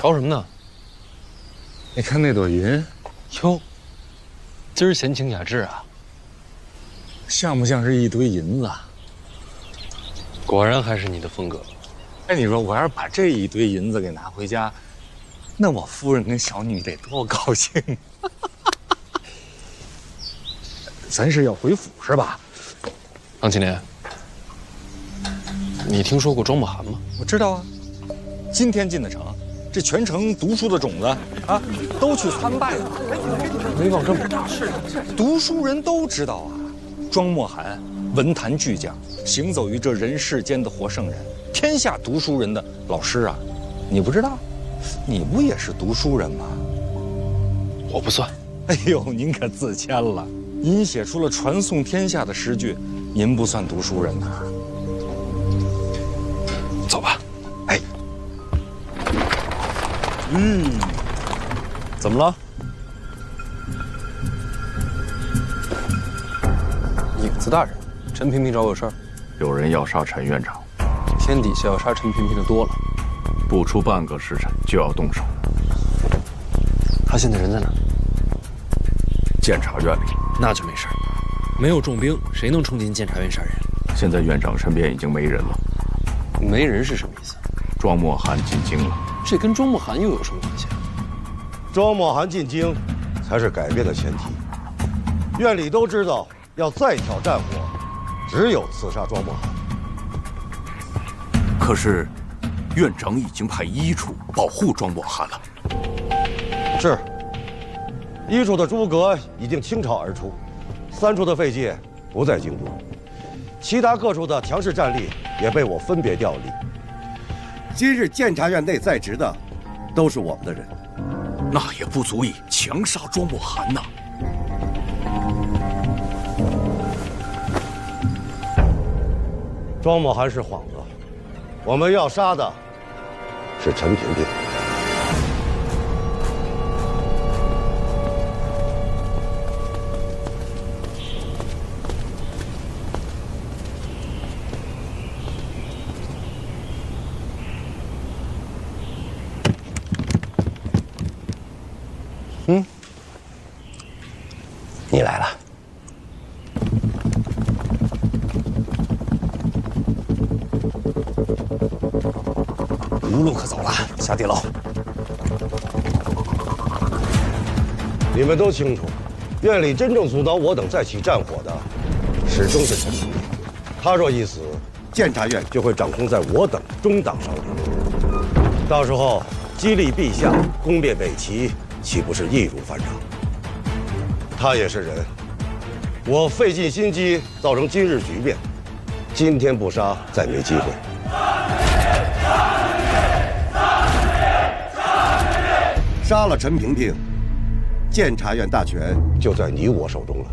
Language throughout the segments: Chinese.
瞧什么呢？你看那朵云，哟，今儿闲情雅致啊，像不像是一堆银子？果然还是你的风格。哎，你说我要是把这一堆银子给拿回家，那我夫人跟小女得多高兴！咱是要回府是吧？郎青莲，你听说过庄墨涵吗？我知道啊，今天进的城，这全城读书的种子啊，都去参拜了。威望这么大，读书人都知道啊，庄墨涵文坛巨匠，行走于这人世间的活圣人，天下读书人的老师啊，你不知道？你不也是读书人吗？我不算。哎呦，您可自谦了。您写出了传颂天下的诗句，您不算读书人呐。走吧。哎，怎么了？影子大人，陈萍萍找我有事儿。有人要杀陈院长，天底下要杀陈萍萍的多了，不出半个时辰就要动手。他现在人在哪？监察院里。那就没事儿，没有重兵，谁能冲进监察院杀人？现在院长身边已经没人了。没人是什么意思？庄墨涵进京了。这跟庄墨涵又有什么关系？庄墨涵进京，才是改变的前提。院里都知道，要再挑战我，只有刺杀庄墨涵。可是，院长已经派一处保护庄墨涵了。是。一处的诸葛已经倾巢而出，3处的费介不在京都，其他各处的强势战力也被我分别调离。今日监察院内在职的，都是我们的人，那也不足以强杀庄墨涵呐。庄墨涵是幌子，我们要杀的是陈萍萍。你来了。无路可走了，下地牢。你们都清楚，院里真正阻挠我等再起战火的，始终是陈萍萍。他若一死，监察院就会掌控在我等中党手里。到时候激励陛下攻灭北齐，岂不是易如反掌？他也是人，我费尽心机造成今日局面，今天不杀，再没机会。杀了陈萍萍，监察院大权就在你我手中了。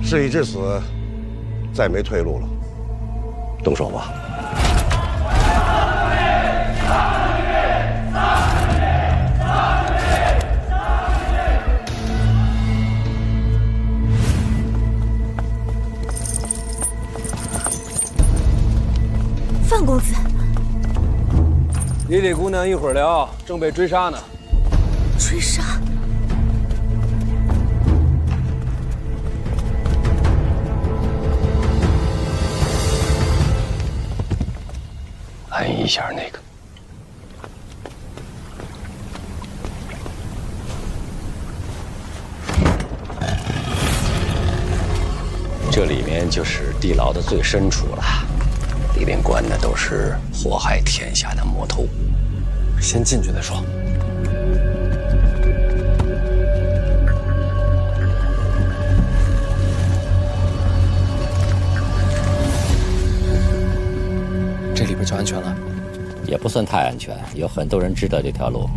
事已至此，再没退路了，动手吧。范公子，李李姑娘一会儿聊，正被追杀呢。追杀？按一下那个。这里面就是地牢的最深处了。里面关的都是祸害天下的魔头，先进去再说。这里边就安全了？也不算太安全，有很多人知道这条路。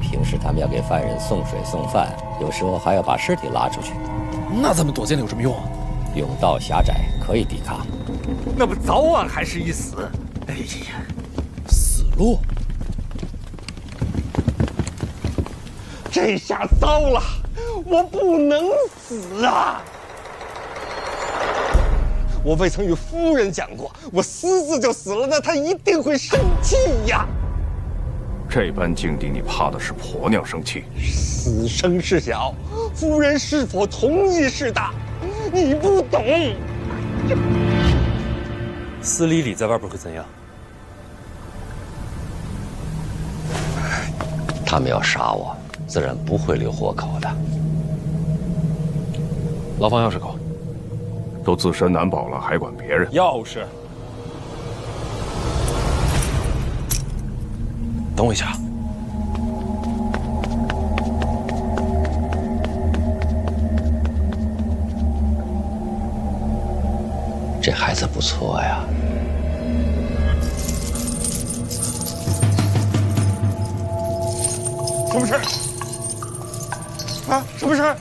平时他们要给犯人送水送饭，有时候还要把尸体拉出去。那咱们躲进来有什么用啊？甬道狭窄，可以抵抗。那不早晚还是一死？哎呀，死路！这下糟了，我不能死啊！我未曾与夫人讲过，我私自就死了，那她一定会生气呀。这般境地，你怕的是婆娘生气？死生事小，夫人是否同意事大，你不懂。司礼礼在外边会怎样？他们要杀我，自然不会留活口的。牢房钥匙口，都自身难保了，还管别人？钥匙。等我一下。这孩子不错呀。什么事？啊，什么事？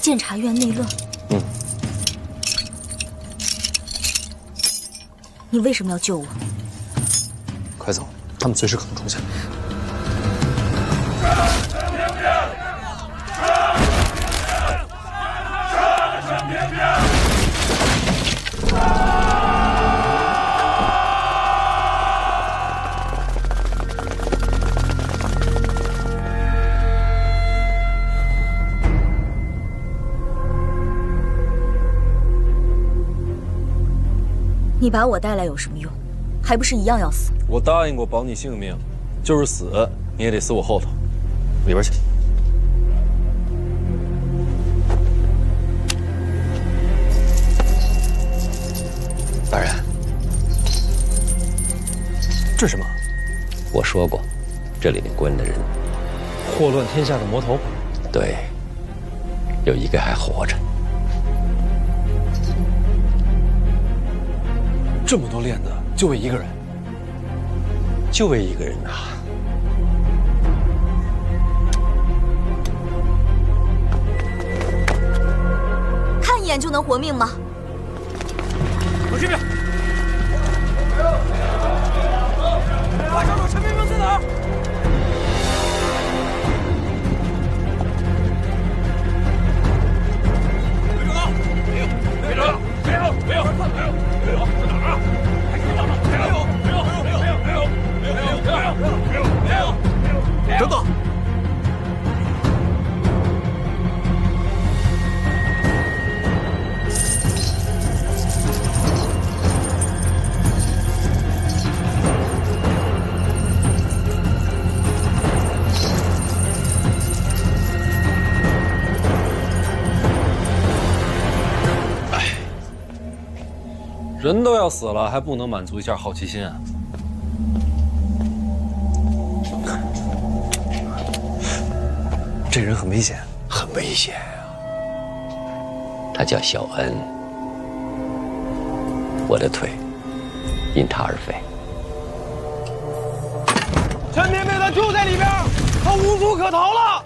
监察院内乱。你为什么要救我？快走，他们随时可能出现。你把我带来有什么用？还不是一样要死？我答应过保你性命，就是死你也得死我后头。里边去。大人，这是什么？我说过，这里面关的人，祸乱天下的魔头。对，有一个还活着。这么多链子，就为一个人？就为一个人呐。看一眼就能活命吗？往这边。快找找陈明明在哪儿？没找到，没有，没有，没有，没有，没有，在哪儿啊？没找到，没有，没有，没有，没有，没有，没有，没有，没有，没有，没有，等等。人都要死了，还不能满足一下好奇心啊？这人很危险，很危险啊！他叫小恩，我的腿因他而废。陈明明他就在里边，他无处可逃了。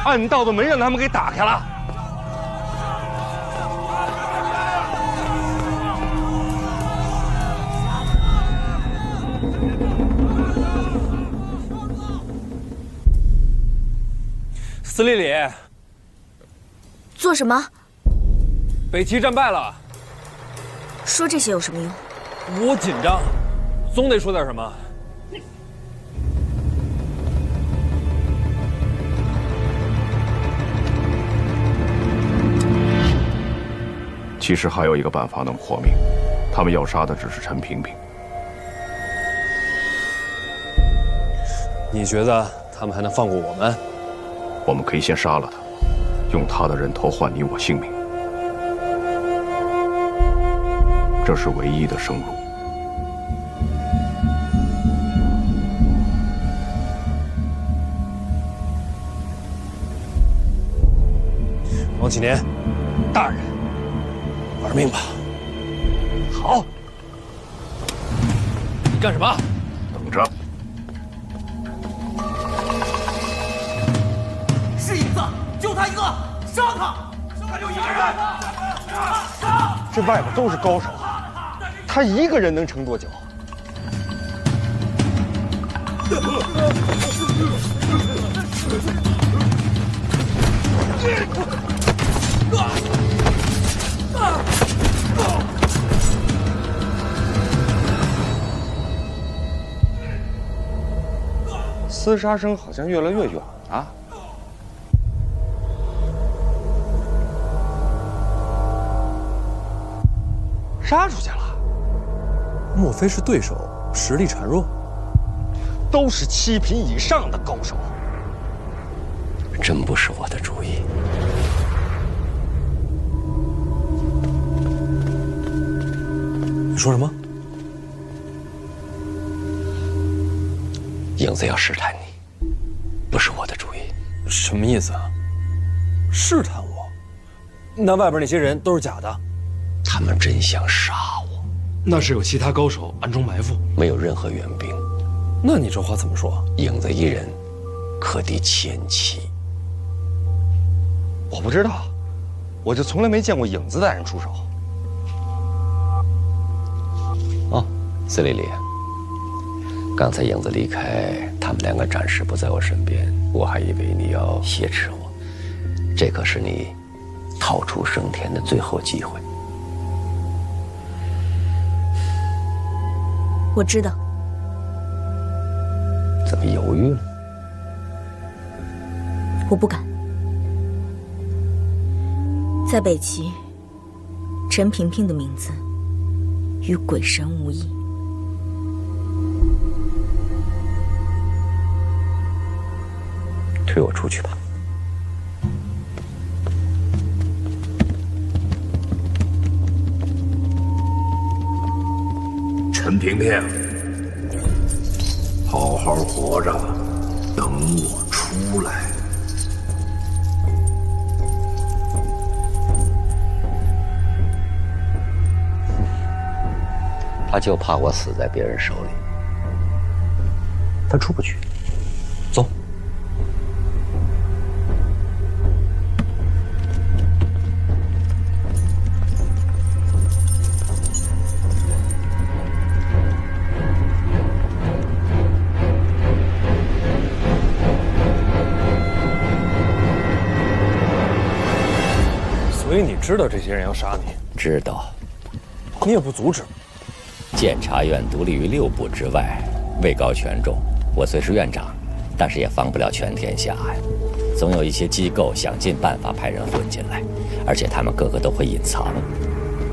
暗道的门让他们给打开了。司礼礼，做什么？北齐战败了。说这些有什么用？我紧张，总得说点什么。其实还有一个办法能活命，他们要杀的只是陈萍萍。你觉得他们还能放过我们？我们可以先杀了他，用他的人头换你我性命，这是唯一的生路。王启年，大人。玩命吧！好，你干什么？等着。是影子，就他一个，杀他！他就一个人，杀！这外边都是高手，他一个人能撑多久？厮杀声好像越来越远了。杀出去了，莫非是对手实力孱弱？都是7品以上的高手。真不是我的主意。你说什么？影子要试探你，不是我的主意。什么意思啊？试探我？那外边那些人都是假的？他们真想杀我。那是有其他高手暗中埋伏？没有任何援兵。那你这话怎么说？影子一人可敌1000骑。我不知道，我就从来没见过影子带人出手。哦，司礼里，刚才影子离开，他们2个暂时不在我身边，我还以为你要挟持我。这可是你逃出升天的最后机会。我知道。怎么犹豫了？我不敢。在北齐，陈萍萍的名字与鬼神无异。推我出去吧。陈萍萍，好好活着，等我出来。他就怕我死在别人手里，他出不去。走。所以你知道这些人要杀你？知道。你也不阻止。监察院独立于6部之外，位高权重。我虽是院长，但是也防不了全天下呀。总有一些机构想尽办法派人混进来，而且他们个个都会隐藏。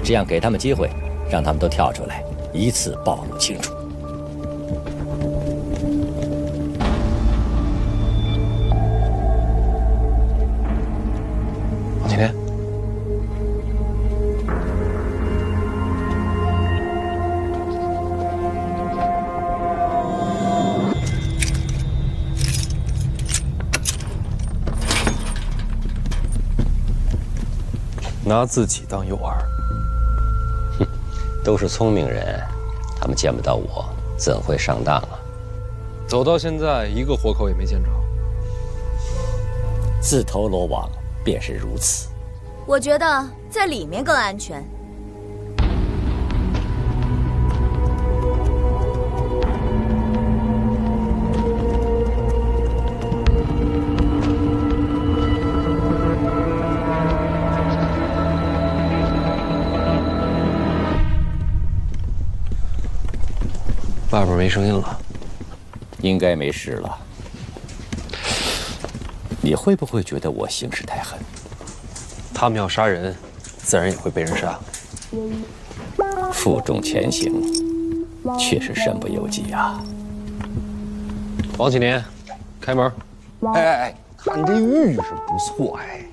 这样给他们机会，让他们都跳出来，一次暴露清楚。王青天。拿自己当诱饵，哼，都是聪明人，他们见不到我，怎会上当啊？走到现在，一个活口也没见着。自投罗网便是如此。我觉得在里面更安全。外边没声音了，应该没事了。你会不会觉得我行事太狠？他们要杀人，自然也会被人杀。负重前行，确实身不由己啊。王启年，开门。哎，看这玉是不错哎。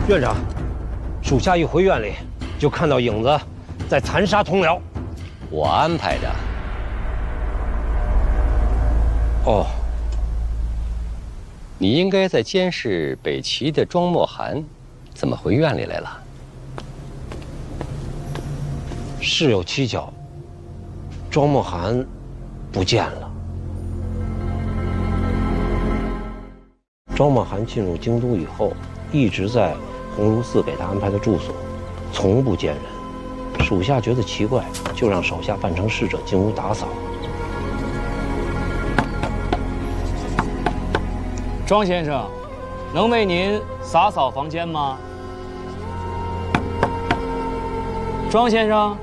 院长，属下一回院里，就看到影子在残杀同僚。我安排的。哦，你应该在监视北齐的庄墨涵，怎么回院里来了？事有蹊跷，庄墨涵不见了。庄墨涵进入京都以后，一直在鸿胪寺给他安排的住所，从不见人。属下觉得奇怪，就让手下扮成侍者进屋打扫。庄先生，能为您打扫房间吗？庄先生。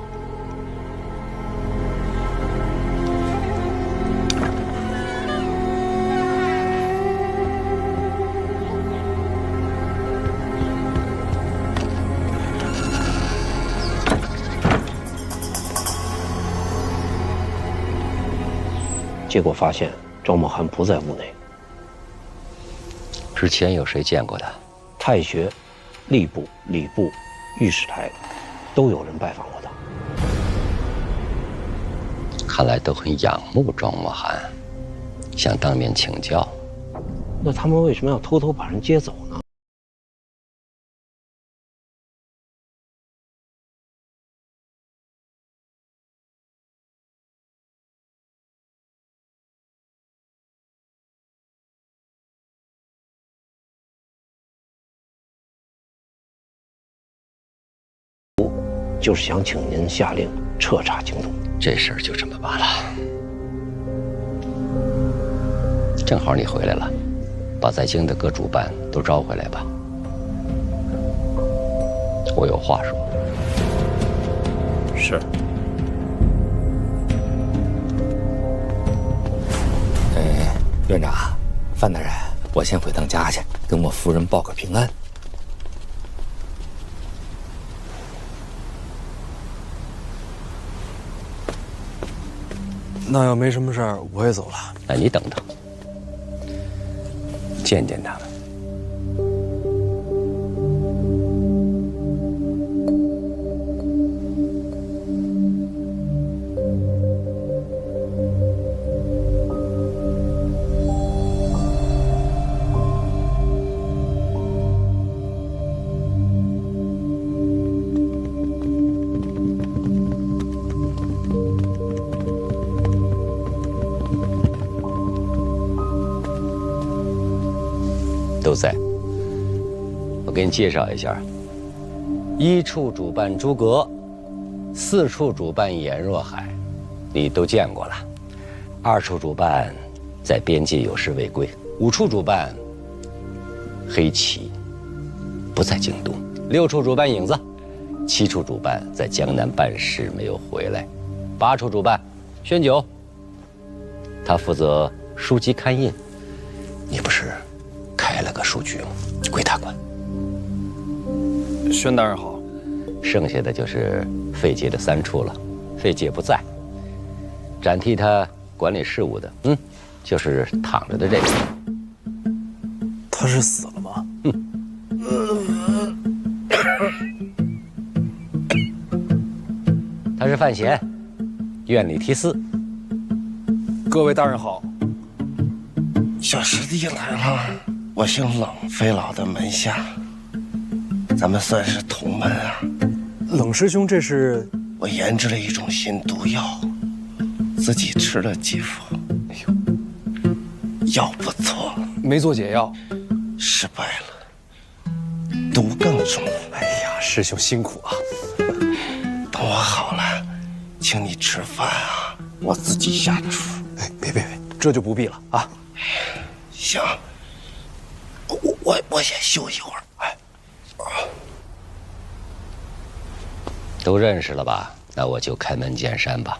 结果发现庄墨涵不在屋内。之前有谁见过他？太学、吏部、礼部、御史台，都有人拜访过他。看来都很仰慕庄墨涵，想当面请教。那他们为什么要偷偷把人接走呢？就是想请您下令彻查京都。这事儿就这么办了。正好你回来了，把在京的各主办都招回来吧。我有话说。是。院长，范大人，我先回趟家去，跟我夫人报个平安。那要没什么事儿，我也走了。那你等等，见见他们。都在。我给你介绍一下：1处主办诸葛，4处主办颜若海，你都见过了。2处主办在边界有失未归，5处主办黑旗不在京都，6处主办影子，7处主办在江南办事没有回来，8处主办宣九，他负责书籍刊印。你不是开了个书局吗？归他管。宣大人好。剩下的就是费杰的3处了，费杰不在，暂替他管理事务的，就是躺着的这个。他是死了吗？他是范闲，院里提司。各位大人好。小师弟来了，我姓冷，费老的门下，咱们算是同门啊。冷师兄，这是我研制了一种新毒药，自己吃了几副，哎呦，药不错，没做解药，失败了，毒更重。哎呀，师兄辛苦啊！等我好了，请你吃饭啊，我自己下的厨。哎，别，这就不必了啊。行，我先休息会儿。哎，都认识了吧？那我就开门见山吧。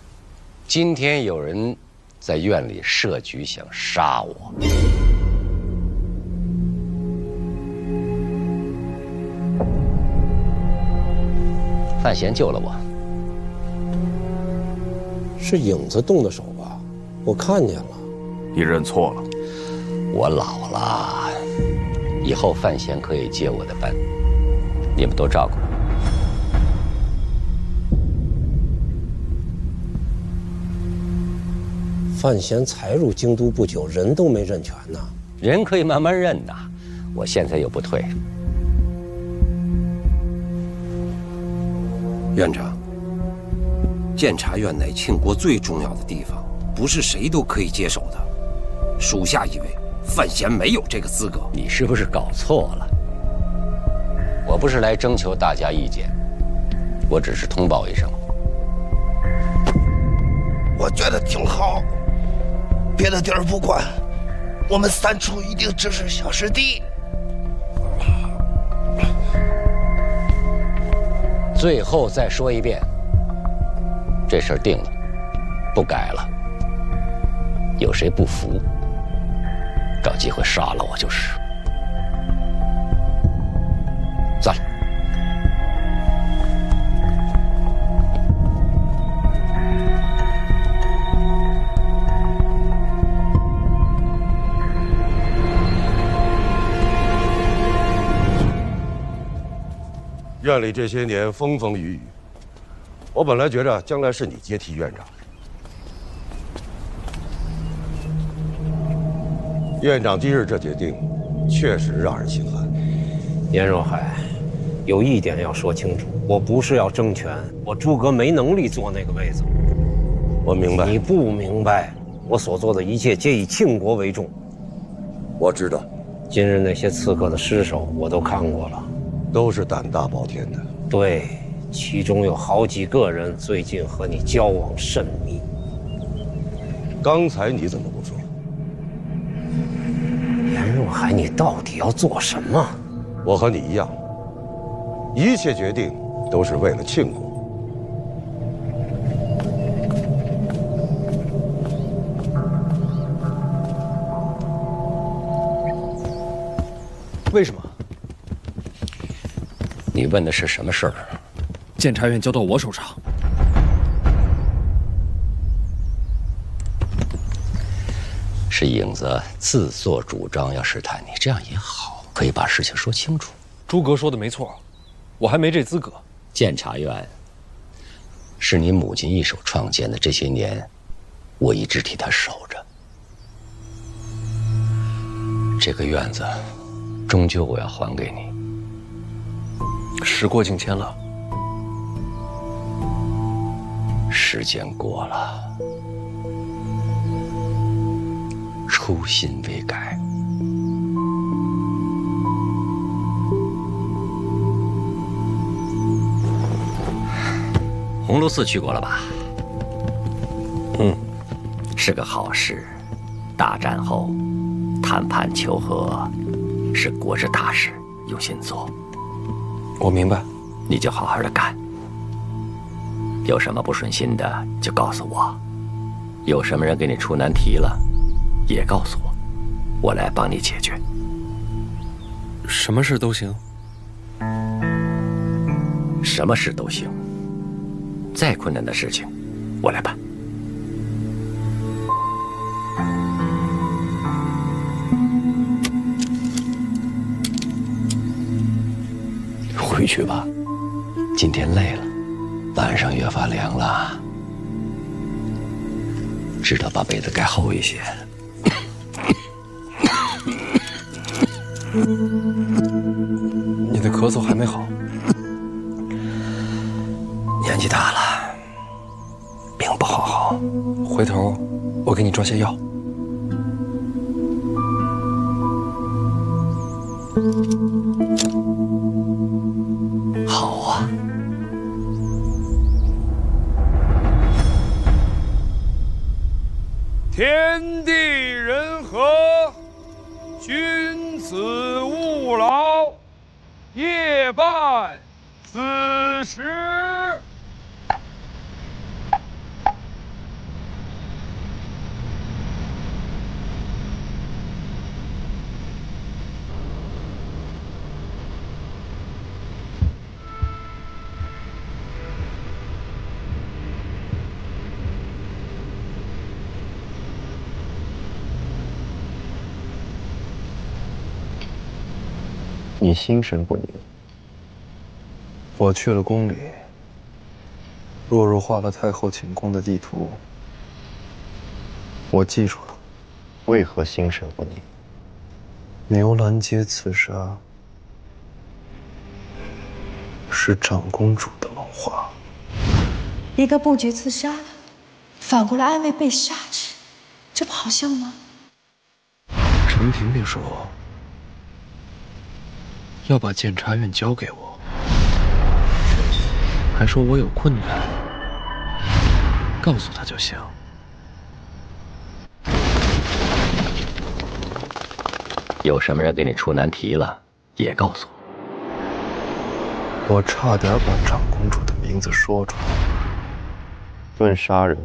今天有人在院里设局想杀我。范闲救了我。是影子动的手吧？我看见了。你认错了。我老了，以后范闲可以接我的班。你们多照顾。范闲才入京都不久，人都没认全呢。人可以慢慢认呐，我现在又不退。院长，监察院乃庆国最重要的地方，不是谁都可以接手的。属下以为范闲没有这个资格。你是不是搞错了？我不是来征求大家意见，我只是通报一声。我觉得挺好，别的地儿不管，我们3处一定支持小师弟。最后再说一遍，这事儿定了，不改了。有谁不服，找机会杀了我就是。算了。院里这些年风风雨雨，我本来觉着将来是你接替院长。院长今日这决定，确实让人心寒。严若海，有一点要说清楚，我不是要争权，我诸葛没能力坐那个位子。我明白。你不明白，我所做的一切皆以庆国为重。我知道，今日那些刺客的尸首我都看过了。都是胆大包天的。对，其中有好几个人最近和你交往甚密。刚才你怎么不说？严若海，你到底要做什么？我和你一样，一切决定都是为了庆国。为什么？你问的是什么事儿？监察院交到我手上。是影子自作主张要试探你，这样也好，可以把事情说清楚。诸葛说的没错，我还没这资格。监察院是你母亲一手创建的，这些年我一直替她守着。这个院子终究我要还给你。时过境迁了，时间过了，初心未改。鸿胪寺去过了吧？是个好事。大战后，谈判求和是国之大事，用心做。我明白，你就好好的干。有什么不顺心的就告诉我，有什么人给你出难题了，也告诉我，我来帮你解决。什么事都行。什么事都行，再困难的事情，我来办。回去吧，今天累了，晚上越发凉了，知道把被子盖厚一些。你的咳嗽还没好，年纪大了，病不好好。回头我给你抓些药。好啊。天地人和，君子务劳，夜半子时。你心神不宁，我去了宫里，若若画了太后寝宫的地图，我记住了。为何心神不宁？牛栏街刺杀是长公主的谋划。一个不觉自杀了，反过来安慰被杀之，这不好笑吗？陈萍萍说要把监察院交给我，还说我有困难告诉他就行。有什么人给你出难题了，也告诉我。我差点把长公主的名字说出来。论杀人，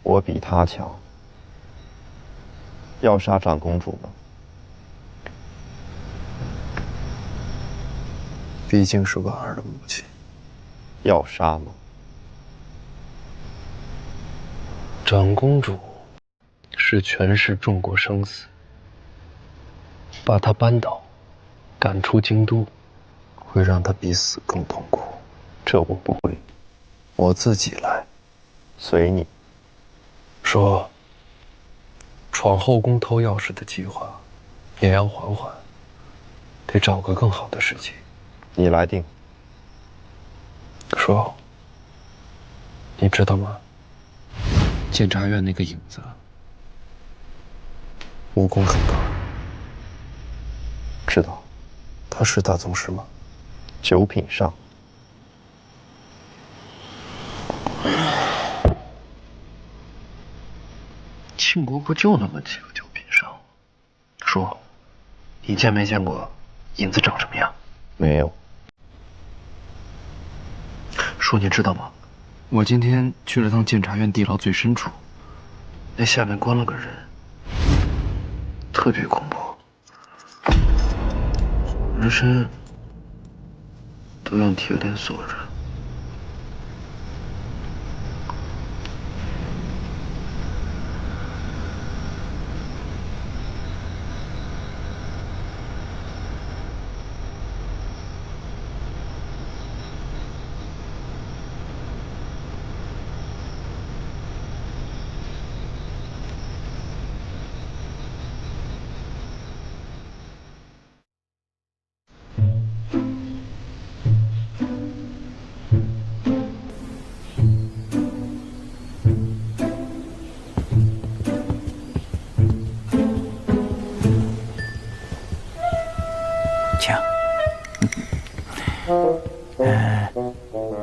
我比她强。要杀长公主吗？毕竟是婉儿的母亲。要杀吗？长公主是权势重过生死，把她扳倒，赶出京都，会让她比死更痛苦。这我不会，我自己来。随你。说，闯后宫偷钥匙的计划也要缓缓，得找个更好的时机。你来定。说，你知道吗？监察院那个影子，武功很高。知道。他是大宗师吗？9品上。庆国不就那么几个9品上？说，你见没见过影子长什么样？没有。说，你知道吗？我今天去了趟监察院地牢最深处，那下面关了个人，特别恐怖，浑身都用铁链锁着。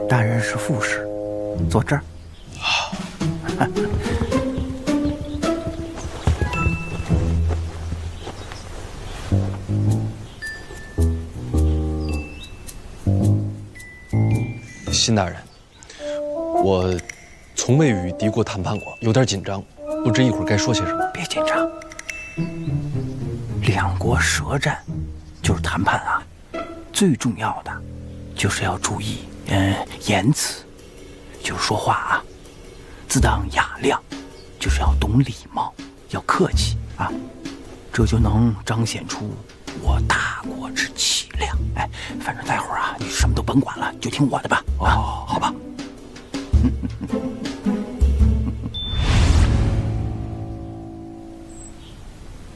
大人是副使，坐这儿。好。辛大人，我从未与敌国谈判过，有点紧张，不知一会儿该说些什么。别紧张，两国舌战就是谈判啊，最重要的就是要注意言辞，就是说话啊，自当雅量，就是要懂礼貌，要客气啊，这就能彰显出我大国之气量。哎，反正待会儿啊，你什么都甭管了，就听我的吧。哦，好吧。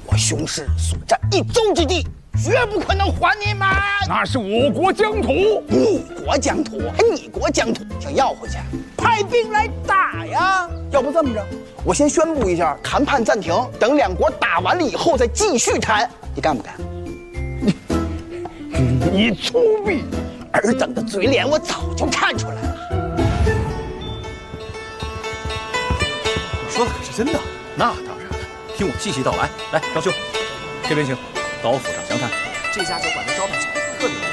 我雄师所占1州之地，绝不可能还你们。那是我国疆土，你国疆土还你国疆土，想要回去，派兵来打呀！要不这么着，我先宣布一下谈判暂停，等两国打完了以后再继续谈，你干不干？你粗鄙！尔等的嘴脸我早就看出来了。我说的可是真的？那当然了，听我细细道来。来，张兄，这边请，到我府上详谈。这家酒馆的招待小特别有名，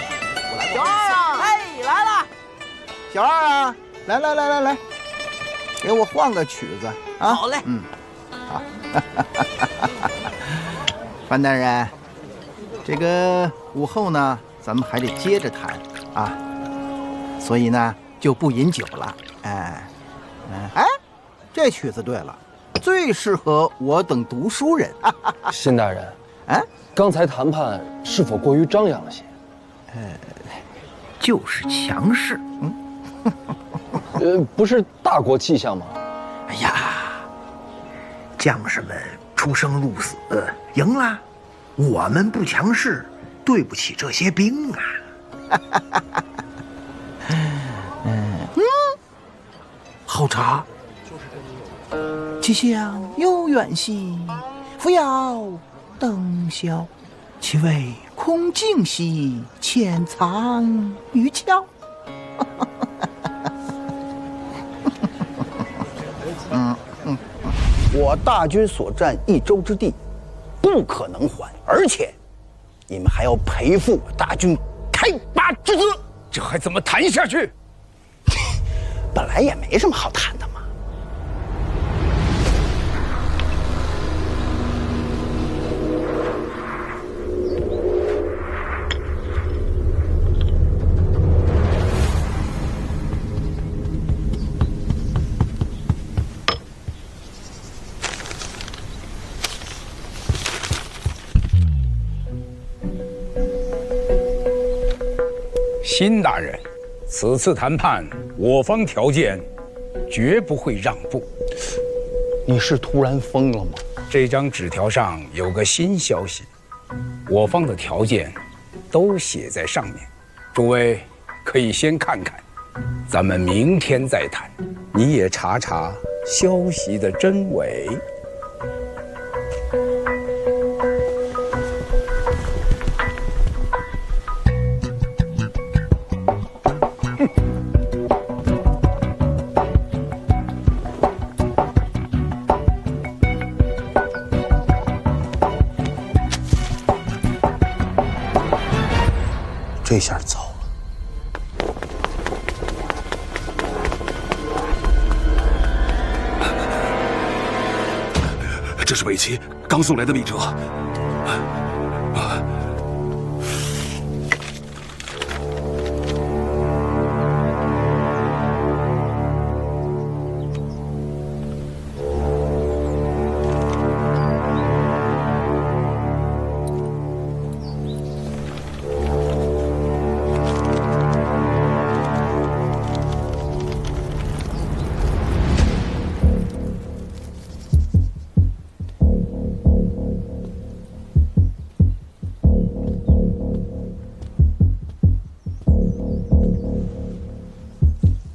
我来。小二啊，哎，来了。小二啊，来，给我换个曲子啊。好嘞。好。范大人，这个午后呢，咱们还得接着谈啊，所以呢就不饮酒了。哎，这曲子对了，最适合我等读书人。辛大人，刚才谈判是否过于张扬了些？就是强势。不是大国气象吗？哎呀，将士们出生入死，赢了，我们不强势，对不起这些兵啊。好茶，其香悠远兮，扶摇登霄，其味空静兮，潜藏于窍。我大军所占益州之地，不可能还，而且你们还要赔付我大军开拔之资，这还怎么谈下去？本来也没什么好谈的嘛。辛大人，此次谈判，我方条件绝不会让步。你是突然疯了吗？这张纸条上有个新消息，我方的条件都写在上面，诸位可以先看看，咱们明天再谈。你也查查消息的真伪。这下糟了！这是北齐刚送来的密折。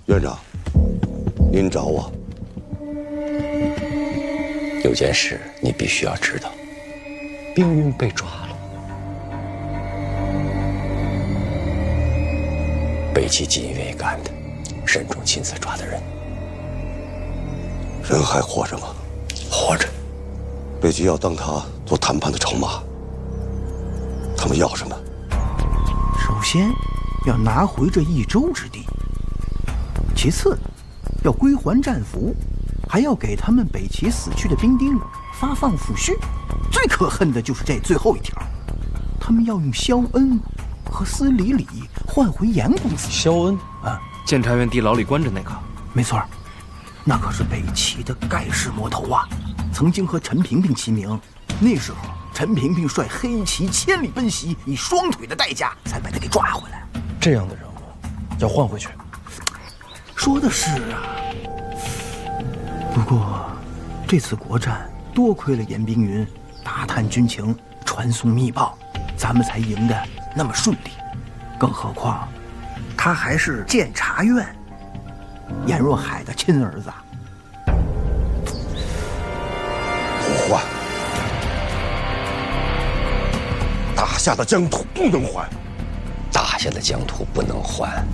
院长，您找我？有件事你必须要知道，冰云被抓了。北齐锦衣卫干的，沈仲亲自抓的人。人还活着吗？活着。北齐要当他做谈判的筹码，他们要什么？首先要拿回这益州之地，其次要归还战俘，还要给他们北齐死去的兵丁发放抚恤。最可恨的就是这最后一条，他们要用萧恩和司礼礼换回严公子。萧恩啊，监察院地牢里关着那个。没错，那可是北齐的盖世魔头啊，曾经和陈萍萍齐名。那时候陈萍萍率黑旗千里奔袭，以双腿的代价才把他给抓回来。这样的人物要换回去。说的是啊，不过这次国战多亏了严冰云打探军情，传送密报，咱们才赢得那么顺利。更何况他还是监察院严若海的亲儿子。不还，打下的疆土不能还，打下的疆土不能还。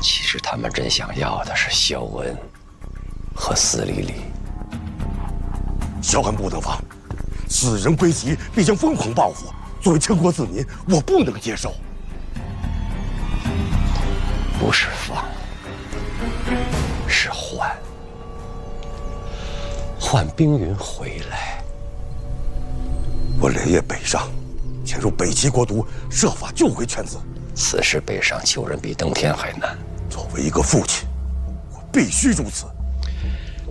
其实他们真想要的是萧恩和司礼礼。萧恩不能放，此人归齐必将疯狂报复。作为倾国子民，我不能接受。不是放，是换。换冰云回来。我连夜北上，潜入北齐国都，设法救回犬子。此事北上救人比登天还难。作为一个父亲，我必须如此。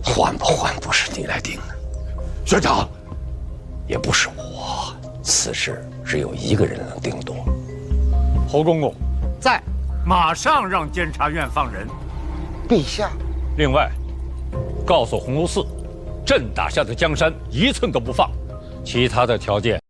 换不换不是你来定的，学长，也不是我。此事只有一个人能定夺，侯公公在，马上让监察院放人。陛下。另外，告诉鸿胪寺，朕打下的江山一寸都不放，其他的条件。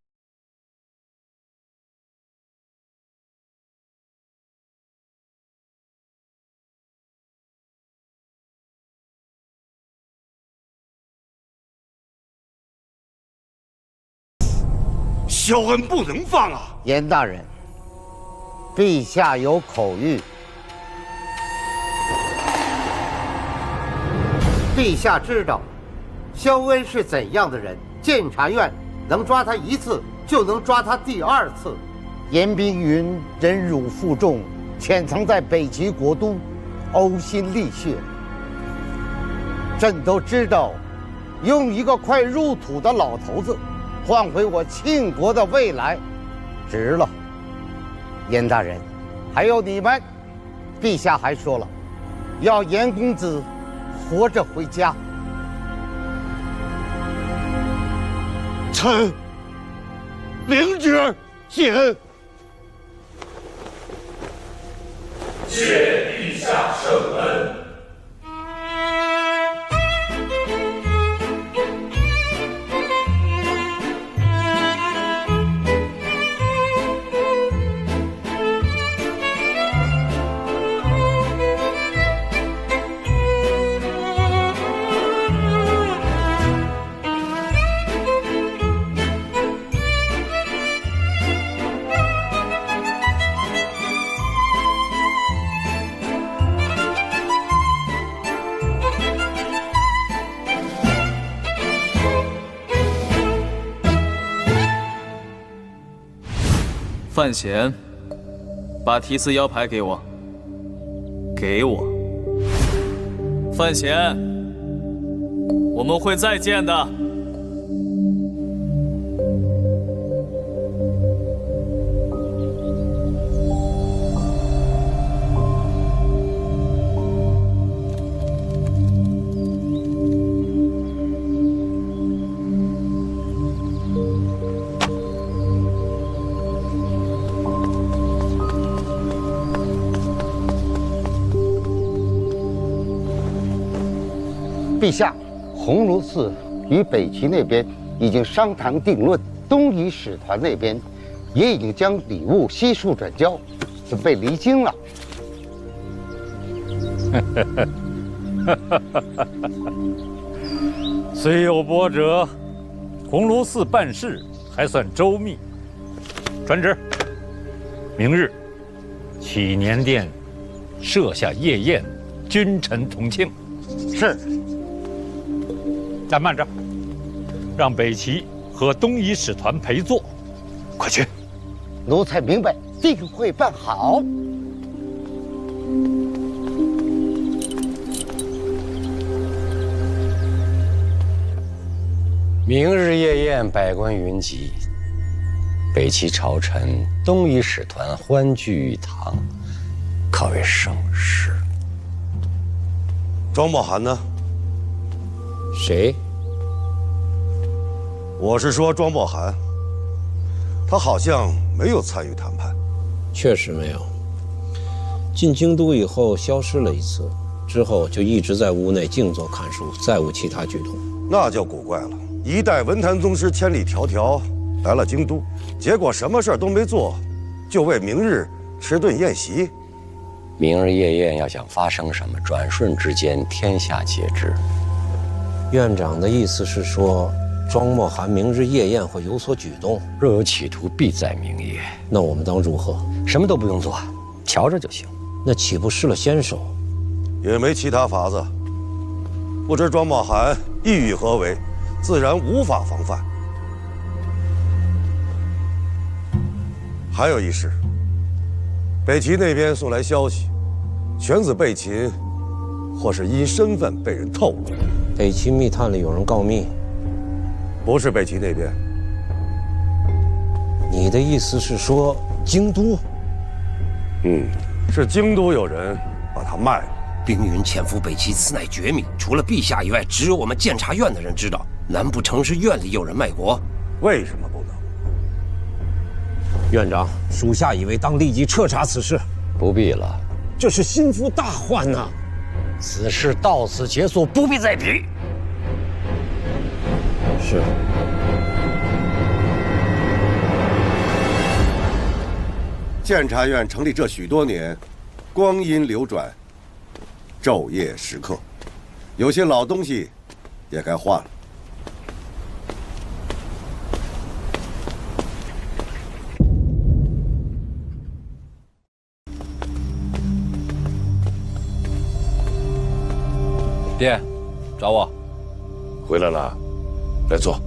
萧恩不能放啊！严大人，陛下有口谕。陛下知道萧恩是怎样的人，监察院能抓他一次，就能抓他第二次。严冰云忍辱负重，潜藏在北齐国都，呕心沥血。朕都知道，用一个快入土的老头子换回我庆国的未来，值了。严大人，还有你们，陛下还说了，要严公子活着回家。臣领旨谢恩。谢陛下圣恩。范闲，把提词腰牌给我。给我。范闲，我们会再见的。陛下，鸿胪寺与北齐那边已经商谈定论，东夷使团那边也已经将礼物悉数转交，准备离京了。虽有波折，鸿胪寺办事还算周密。传旨，明日启年殿设下夜宴，君臣同庆。是。但慢着，让北齐和东夷使团陪坐。快去！奴才明白，定会办好。明日夜宴，百官云集，北齐朝臣、东夷使团欢聚一堂，可谓盛事。庄茂涵呢？谁？我是说庄茂涵，他好像没有参与谈判。确实没有。进京都以后消失了一次，之后就一直在屋内静坐看书，再无其他举动。那就古怪了。一代文坛宗师千里迢迢来了京都，结果什么事儿都没做，就为明日吃顿宴席。明日夜宴要想发生什么，转瞬之间天下皆知。院长的意思是说，庄默涵明日夜宴会有所举动，若有企图，必在明夜。那我们当如何？什么都不用做，瞧着就行。那岂不失了先手？也没其他法子。不知庄茂涵意欲何为，自然无法防范。还有一事，北齐那边送来消息，犬子被擒，或是因身份被人透露。北齐密探里有人告密，不是北齐那边。你的意思是说京都？是京都有人把他卖了。冰云潜伏北齐，此乃绝密，除了陛下以外，只有我们监察院的人知道。难不成是院里有人卖国？为什么不能？院长，属下以为当立即彻查此事。不必了，这是心腹大患呐。此事到此结束，不必再提。是。监察院成立这许多年，光阴流转，昼夜时刻，有些老东西也该换了。爹，找我。回来了，来坐。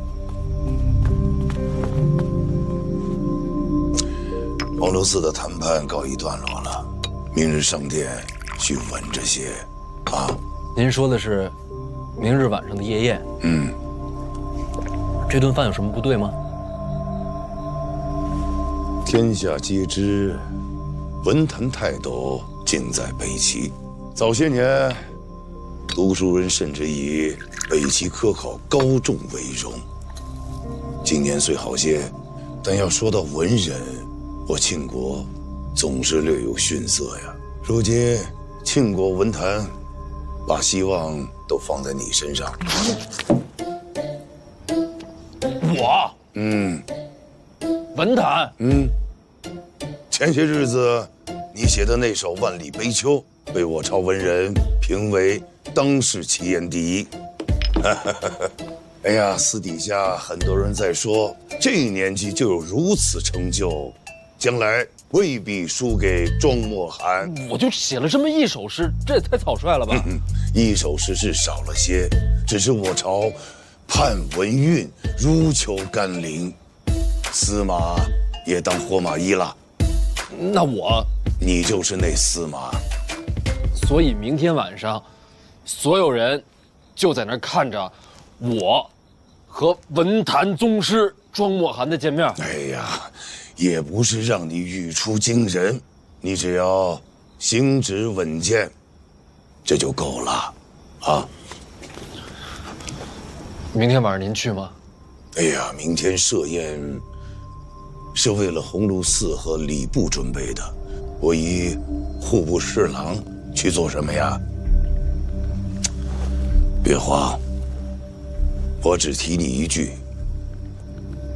黄楼寺的谈判告一段落了，明日上殿去稳这些，啊。您说的是明日晚上的夜宴？嗯。这顿饭有什么不对吗？天下皆知，文坛泰斗尽在北齐。早些年，读书人甚至以北齐科考高中为荣。今年虽好些，但要说到文人，我庆国总是略有逊色呀。如今庆国文坛把希望都放在你身上。我？文坛？前些日子你写的那首《万里悲秋》被我朝文人评为当世奇言第一。哎呀，私底下很多人在说，这年纪就有如此成就，将来未必输给庄墨涵。我就写了这么一首诗，这也太草率了吧？一首诗是少了些，只是我朝盼文韵如求甘霖，司马也当活马医了。那你就是那司马。所以明天晚上，所有人就在那儿看着我和文坛宗师庄墨涵的见面。哎呀，也不是让你语出惊人，你只要行止稳健，这就够了，啊。明天晚上您去吗？哎呀，明天设宴是为了鸿胪寺和礼部准备的，我以户部侍郎去做什么呀？别慌，我只提你一句，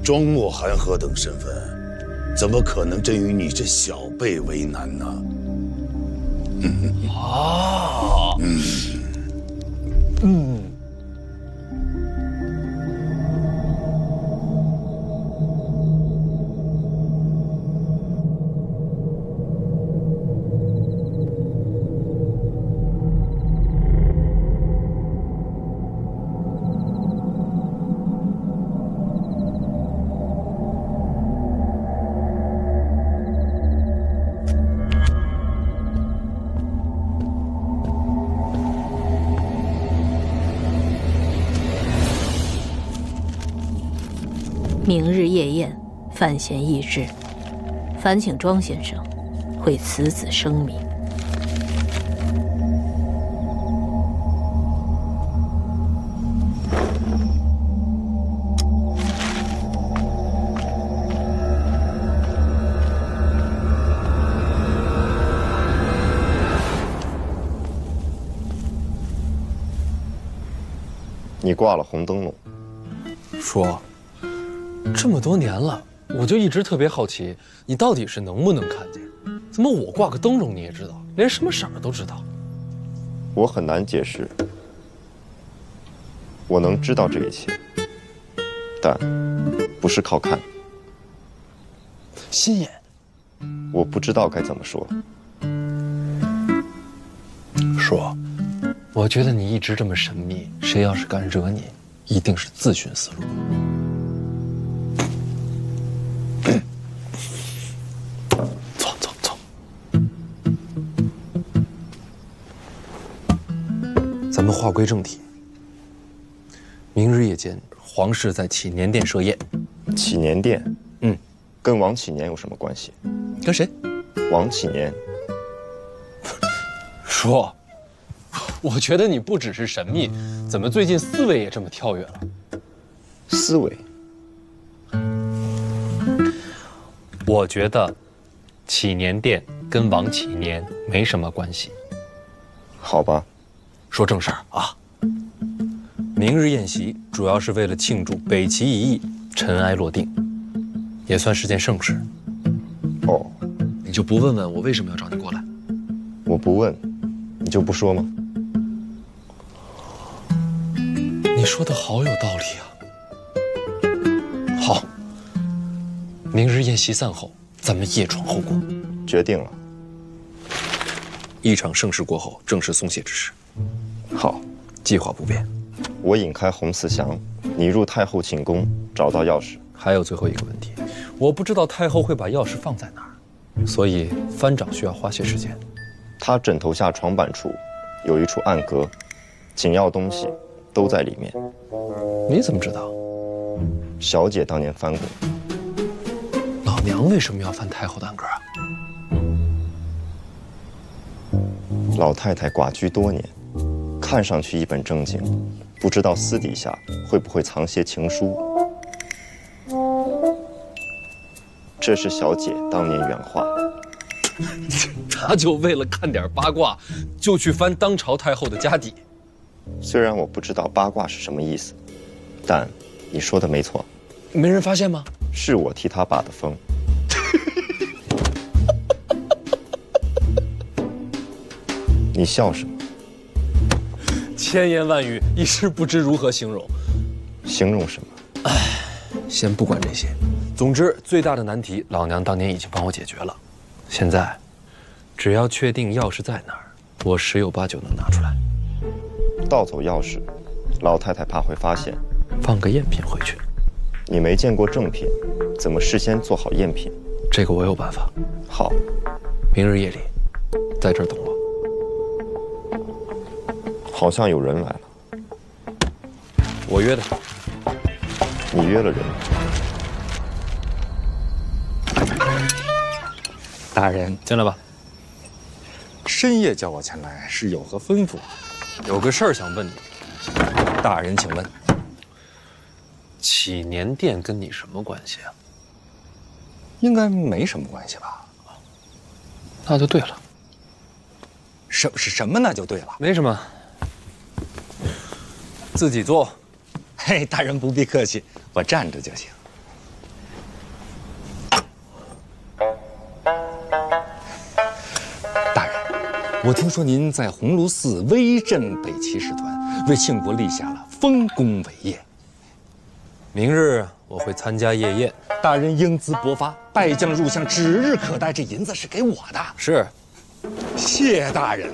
庄墨涵何等身份，怎么可能真与你这小辈为难呢？明日夜宴，范闲议制，烦请庄先生会此子声明。你挂了红灯笼。说。这么多年了，我就一直特别好奇，你到底是能不能看见？怎么我挂个灯笼你也知道，连什么色儿都知道？我很难解释，我能知道这一切，但不是靠看。心眼，我不知道该怎么说。说，我觉得你一直这么神秘，谁要是敢惹你，一定是自寻死路。咱们话归正题。明日夜间，皇室在启年殿设宴。启年殿，跟王启年有什么关系？跟谁？王启年。说，我觉得你不只是神秘，怎么最近思维也这么跳跃了？思维？我觉得祈年殿跟王启年没什么关系。好吧，说正事儿啊。明日宴席主要是为了庆祝北齐一役尘埃落定，也算是件盛事。哦，你就不问问我为什么要找你过来？我不问，你就不说吗？你说的好有道理啊。好，明日宴席散后，咱们夜闯后宫。决定了。一场盛事过后，正式松懈之时。好，计划不变。我引开洪四祥，你入太后寝宫，找到钥匙。还有最后一个问题，我不知道太后会把钥匙放在哪儿，所以藩长需要花些时间。他枕头下床板处有一处暗格，紧要东西都在里面。你怎么知道？小姐当年翻过。老娘为什么要翻太后的暗格啊？老太太寡居多年，看上去一本正经，不知道私底下会不会藏些情书。这是小姐当年原话。他就为了看点八卦，就去翻当朝太后的家底。虽然我不知道八卦是什么意思，但你说的没错。没人发现吗？是我替他把的风。你笑什么？千言万语，一时不知如何形容。形容什么？唉，先不管这些。总之，最大的难题，老娘当年已经帮我解决了。现在，只要确定钥匙在哪儿，我十有八九能拿出来。盗走钥匙，老太太怕会发现。放个赝品回去。你没见过正品，怎么事先做好赝品？这个我有办法。好，明日夜里，在这儿等我。好像有人来了。我约的。你约了人？大人，进来吧。深夜叫我前来，是有何吩咐？有个事儿想问你。大人，请问。祈年殿跟你什么关系啊？应该没什么关系吧？那就对了。什么那就对了？没什么。自己做。嘿，大人不必客气，我站着就行。大人，我听说您在鸿胪寺威震北齐使团，为庆国立下了丰功伟业。明日我会参加夜宴，大人英姿勃发，败将入相，指日可待。这银子是给我的。是，谢大人。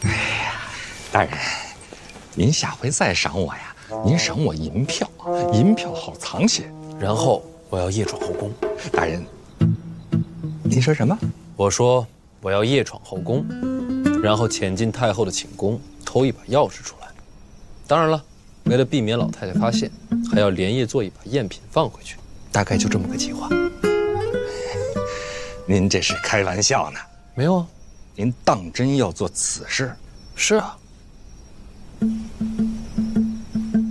哎呀，大人，您下回再赏我呀，您赏我银票，银票好藏些。然后我要夜闯后宫。大人，您说什么？我说我要夜闯后宫，然后潜进太后的寝宫，偷一把钥匙出来。当然了，为了避免老太太发现，还要连夜做一把赝品放回去，大概就这么个计划。您这是开玩笑呢？没有啊，您当真要做此事？是啊，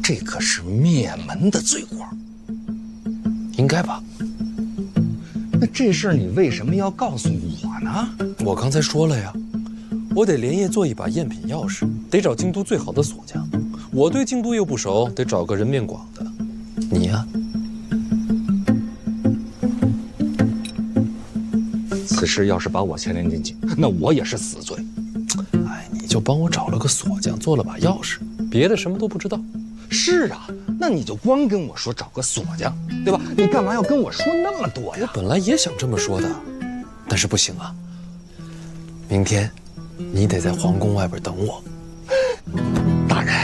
这可是灭门的罪过。应该吧？那这事你为什么要告诉我呢？我刚才说了呀，我得连夜做一把赝品钥匙，得找京都最好的锁匠。我对京都又不熟，得找个人面广的。你呀，此事要是把我牵连进去，那我也是死罪。哎，你就帮我找了个锁匠，做了把钥匙，别的什么都不知道。是啊，那你就光跟我说找个锁匠，对吧？你干嘛要跟我说那么多呀？我本来也想这么说的，但是不行啊。明天，你得在皇宫外边等我。大人，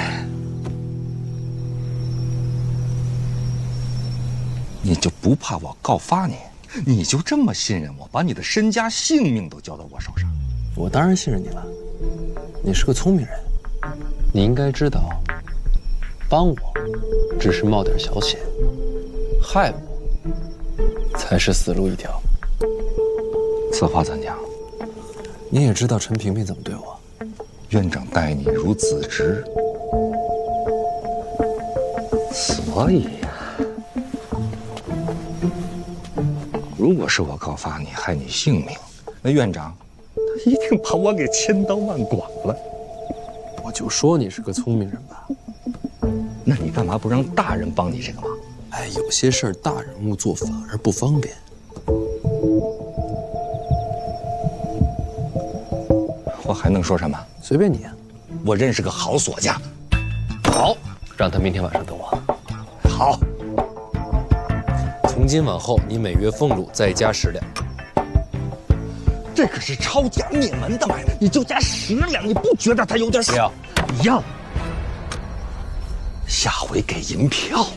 你就不怕我告发你？你就这么信任我，把你的身家性命都交到我手上？我当然信任你了。你是个聪明人，你应该知道，帮我只是冒点小险，害我才是死路一条。此话怎讲？你也知道陈萍萍怎么对我。院长待你如子侄，所以呀，如果是我告发你，害你性命，那院长他一定把我给千刀万剐了。我就说你是个聪明人吧。那你干嘛不让大人帮你这个忙？哎，有些事儿大人物做反而不方便。我还能说什么？随便你啊。我认识个好锁匠。好，让他明天晚上等我。好。从今往后，你每月俸禄再加10两。这可是抄家灭门的买卖，你就加10两，你不觉得他有点少？要，要。下回给银票。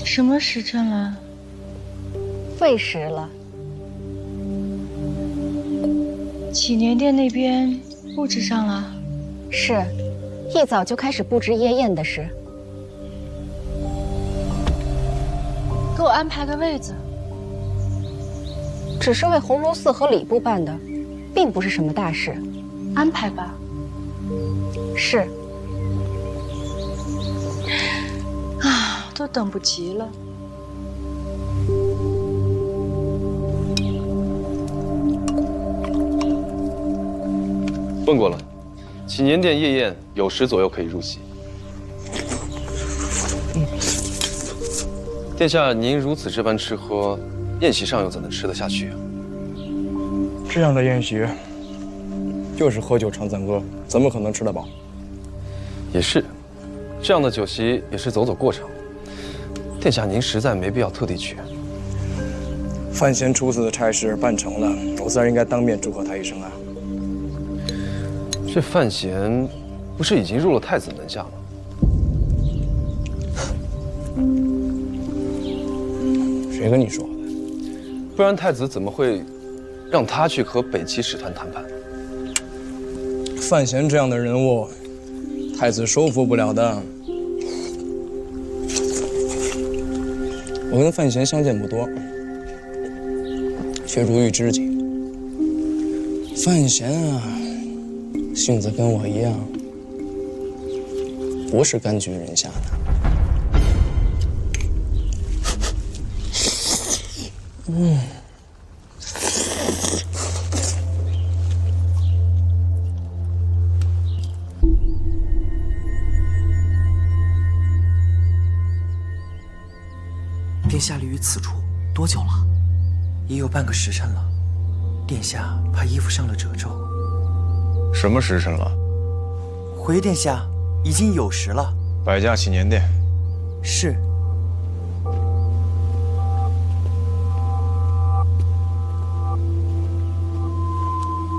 什么时辰了？未时了。祈年殿那边布置上了？是，一早就开始布置夜宴的事。给我安排个位子。只是为鸿胪寺和礼部办的，并不是什么大事。安排吧。是。啊，都等不及了。问过了，祈年殿夜宴有10左右可以入席。殿下，您如此这般吃喝，宴席上又怎能吃得下去啊？这样的宴席，就是喝酒唱赞歌，怎么可能吃得饱？也是，这样的酒席也是走走过场。殿下，您实在没必要特地去。范闲出此的差事办成了，我自然应该当面祝贺他一声啊。这范闲不是已经入了太子门下吗？谁跟你说的？不然太子怎么会让他去和北齐使团谈判？范闲这样的人物，太子收服不了的。我跟范闲相见不多，却如遇知己。范闲啊，性子跟我一样，不是甘居人下的。殿下立于此处多久了？也有半个时辰了。殿下怕衣服上了褶皱。什么时辰了？回殿下，已经有时了。摆驾祈年殿。是。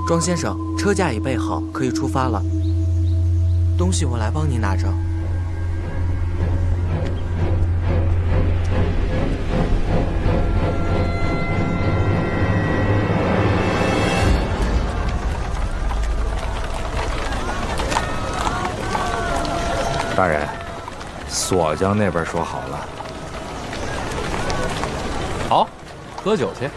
庄先生，车驾已备好，可以出发了。东西我来帮您拿着。大人，锁匠那边说好了。好，喝酒去。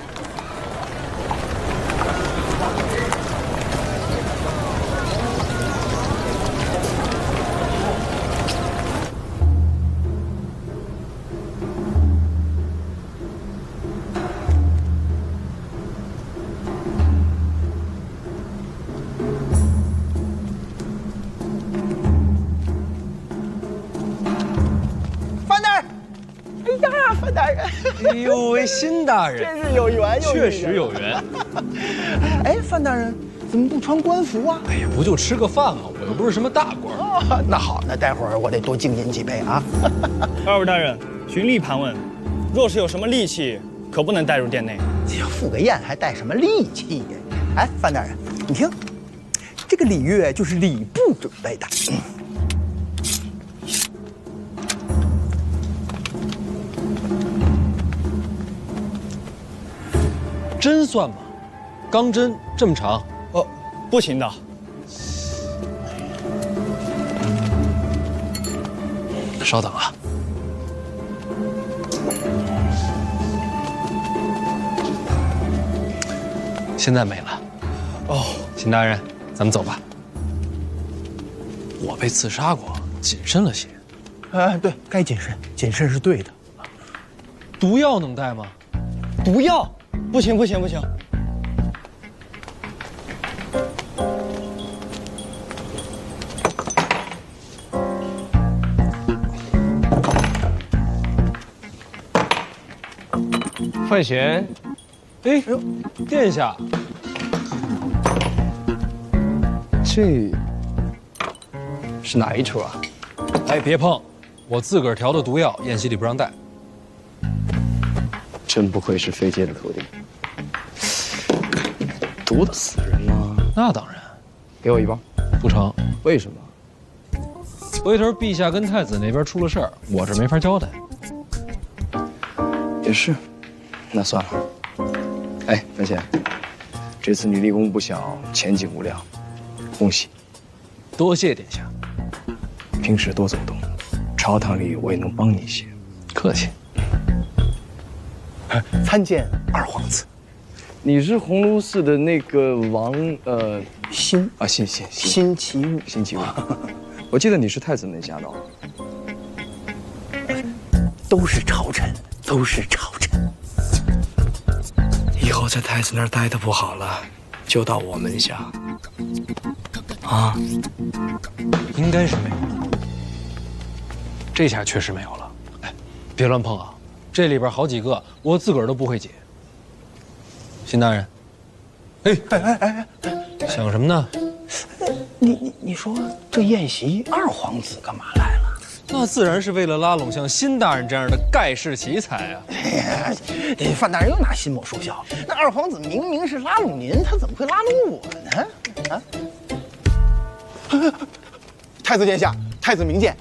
哎呦喂，辛大人，真是有缘有确实有缘。哎，范大人怎么不穿官服啊？哎呀，不就吃个饭吗？我又不是什么大官。哦，那好，那待会儿我得多敬您几杯啊。二位大人，循例盘问，若是有什么利器，可不能带入殿内。赴个宴还带什么利器呀？哎，范大人，你听，这个礼乐就是礼部准备的。针算吗？钢针这么长？不行的。稍等啊。现在没了。哦，秦大人，咱们走吧。我被刺杀过，谨慎了些。对，该谨慎，谨慎是对的。毒药能带吗？毒药？不行不行不行。范闲，哎，殿下，这是哪一出啊？哎，别碰，我自个儿调的毒药，宴席里不让带。真不愧是飞阶的徒弟，毒得死人吗？那当然。给我一包。不成。为什么？回头陛下跟太子那边出了事儿，我这没法交代。也是。那算了。哎，范闲，这次你立功不小，前景无量，恭喜！多谢殿下。平时多走动，朝堂里我也能帮你一些。客气。参见二皇子。你是鸿胪寺的那个辛啊，辛其物。辛其物。我记得你是太子门下的。都是朝臣，都是朝臣。以后在太子那儿待的不好了，就到我门下。啊，应该是没有了。这下确实没有了。哎，别乱碰啊！这里边好几个我自个儿都不会解。辛大人，哎，想什么呢？你说这宴席二皇子干嘛来了？那自然是为了拉拢像辛大人这样的盖世奇才啊！范大人又拿辛某说笑，那二皇子明明是拉拢您，他怎么会拉拢我呢？太子殿下，太子明鉴，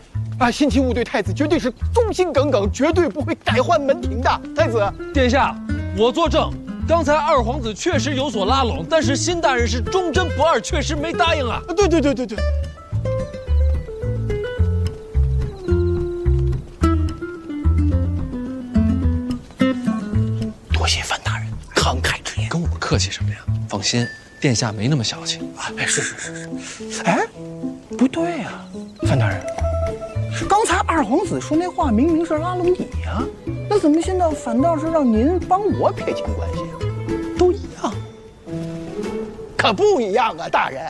辛其物对太子绝对是忠心耿耿，绝对不会改换门庭的。太子殿下，我作证，刚才二皇子确实有所拉拢，但是辛大人是忠贞不二，确实没答应啊。对。多谢范大人慷慨之言。跟我客气什么呀？放心，殿下没那么小气啊。是。哎，不对呀，范大人，刚才二皇子说那话明明是拉拢你呀，那怎么现在反倒是让您帮我撇清关系啊？都一样，可不一样啊，大人。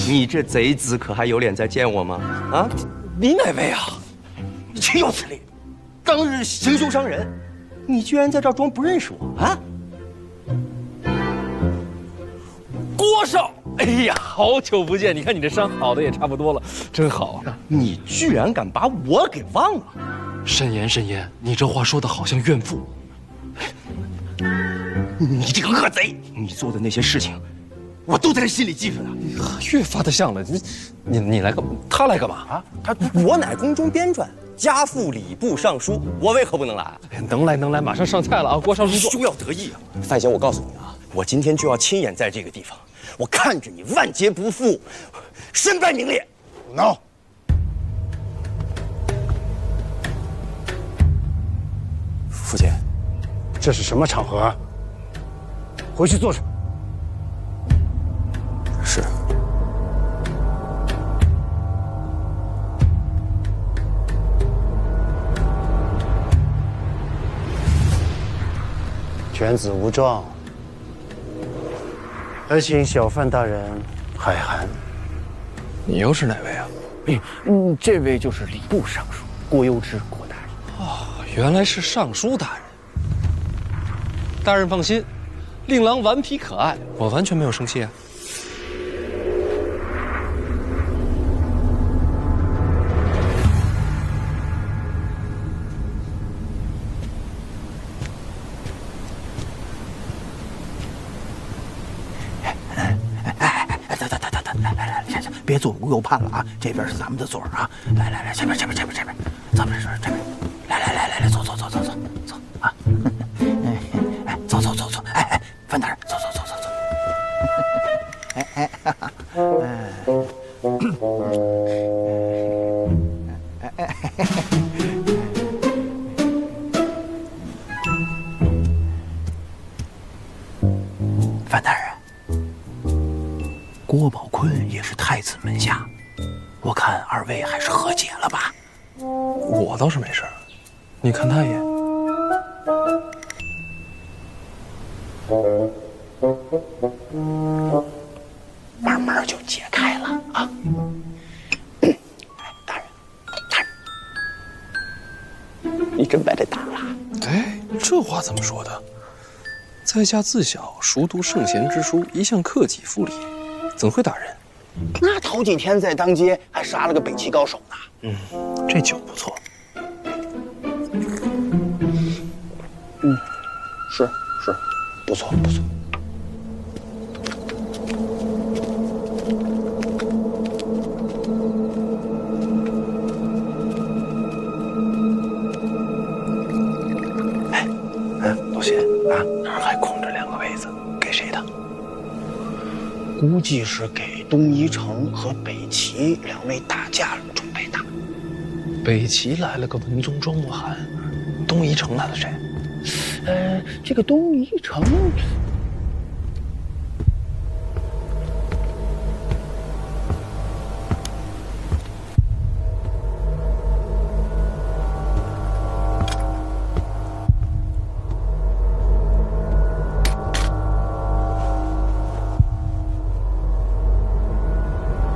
你这贼子可还有脸再见我吗？啊，你哪位啊？你岂有此理！当日行凶伤人，你居然在这儿装不认识我啊？郭少，哎呀，好久不见！你看你这伤好的也差不多了，真好。你居然敢把我给忘了！慎言，你这话说的好像怨妇。你这个恶贼，你做的那些事情，我都在心里记着呢。越发的像了，你来干嘛？他来干嘛啊？我乃宫中编撰，家父礼部尚书，我为何不能来？能来，马上上菜了啊！郭少入座。休要得意啊！范闲，我告诉你啊，我今天就要亲眼在这个地方，我看着你万劫不复，身败名裂。闹！父亲，这是什么场合啊？回去坐着。是。犬子无状，还请小范大人海涵。你又是哪位啊？这位就是礼部尚书郭攸之郭大人。哦，原来是尚书大人。大人放心，令郎顽皮可爱，我完全没有生气啊。别左顾右盼了啊！这边是咱们的座啊！来，这边，咱们是这边。来，走啊！哎，走，哎，范大人，走。范大人，郭宝坤也是太子门下，我看二位还是和解了吧。我倒是没事，你看他也。慢慢就解开了啊！大人，你真把这打了？哎，这话怎么说的？在下自小熟读圣贤之书，一向克己复礼，怎会打人？那头几天在当街还杀了个北齐高手呢。这酒不错。是，不错。老谢啊，那儿还空着2个位子，给谁的？估计是给东夷城和北齐2位大将准备的。北齐来了个文宗庄莫罕，东夷城来了谁？这个东夷城，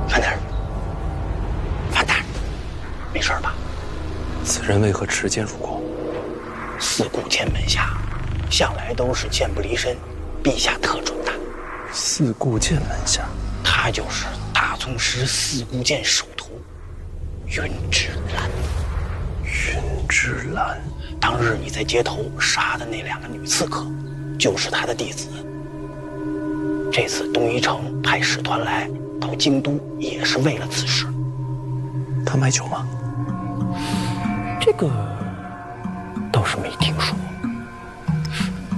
范大人，没事吧？此人为何持剑入宫？四顾剑门下，向来都是剑不离身，陛下特准的。四顾剑门下，他就是大宗师四顾剑首徒云之兰。云之兰，当日你在街头杀的那2个女刺客，就是他的弟子。这次东夷城派使团来到京都，也是为了此事。他卖酒吗？这个倒是没听说。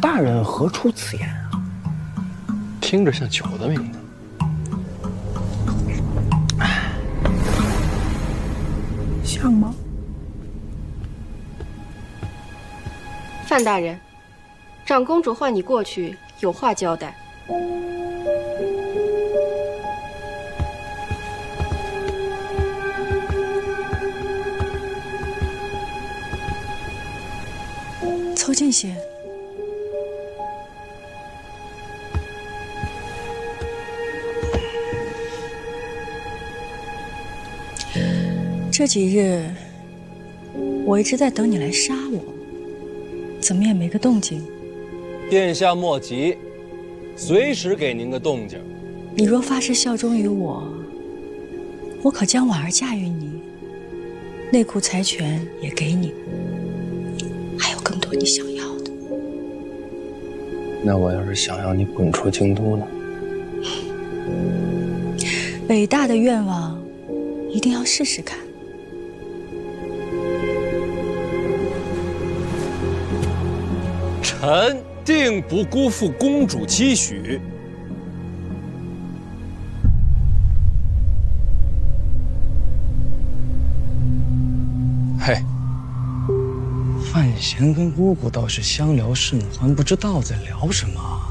大人何出此言啊？听着像酒的名字。像吗？范大人，长公主唤你过去，有话交代。凑近些。这几日，我一直在等你来杀我，怎么也没个动静。殿下莫急，随时给您个动静。你若发誓效忠于我，我可将婉儿嫁与你，内库财权也给你，还有更多你想要的。那我要是想要你滚出京都呢？伟大的愿望，一定要试试看。臣定不辜负公主期许。嘿，范闲跟姑姑倒是相聊甚欢，不知道在聊什么。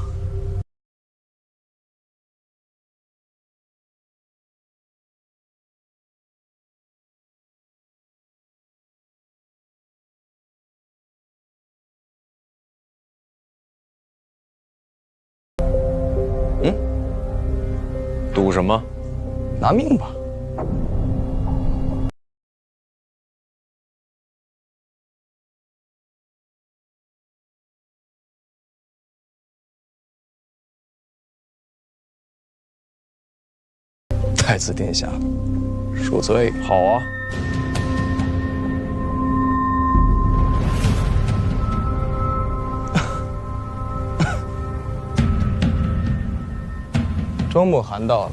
赌什么？拿命吧！太子殿下，恕罪。好啊。庄莫涵到了。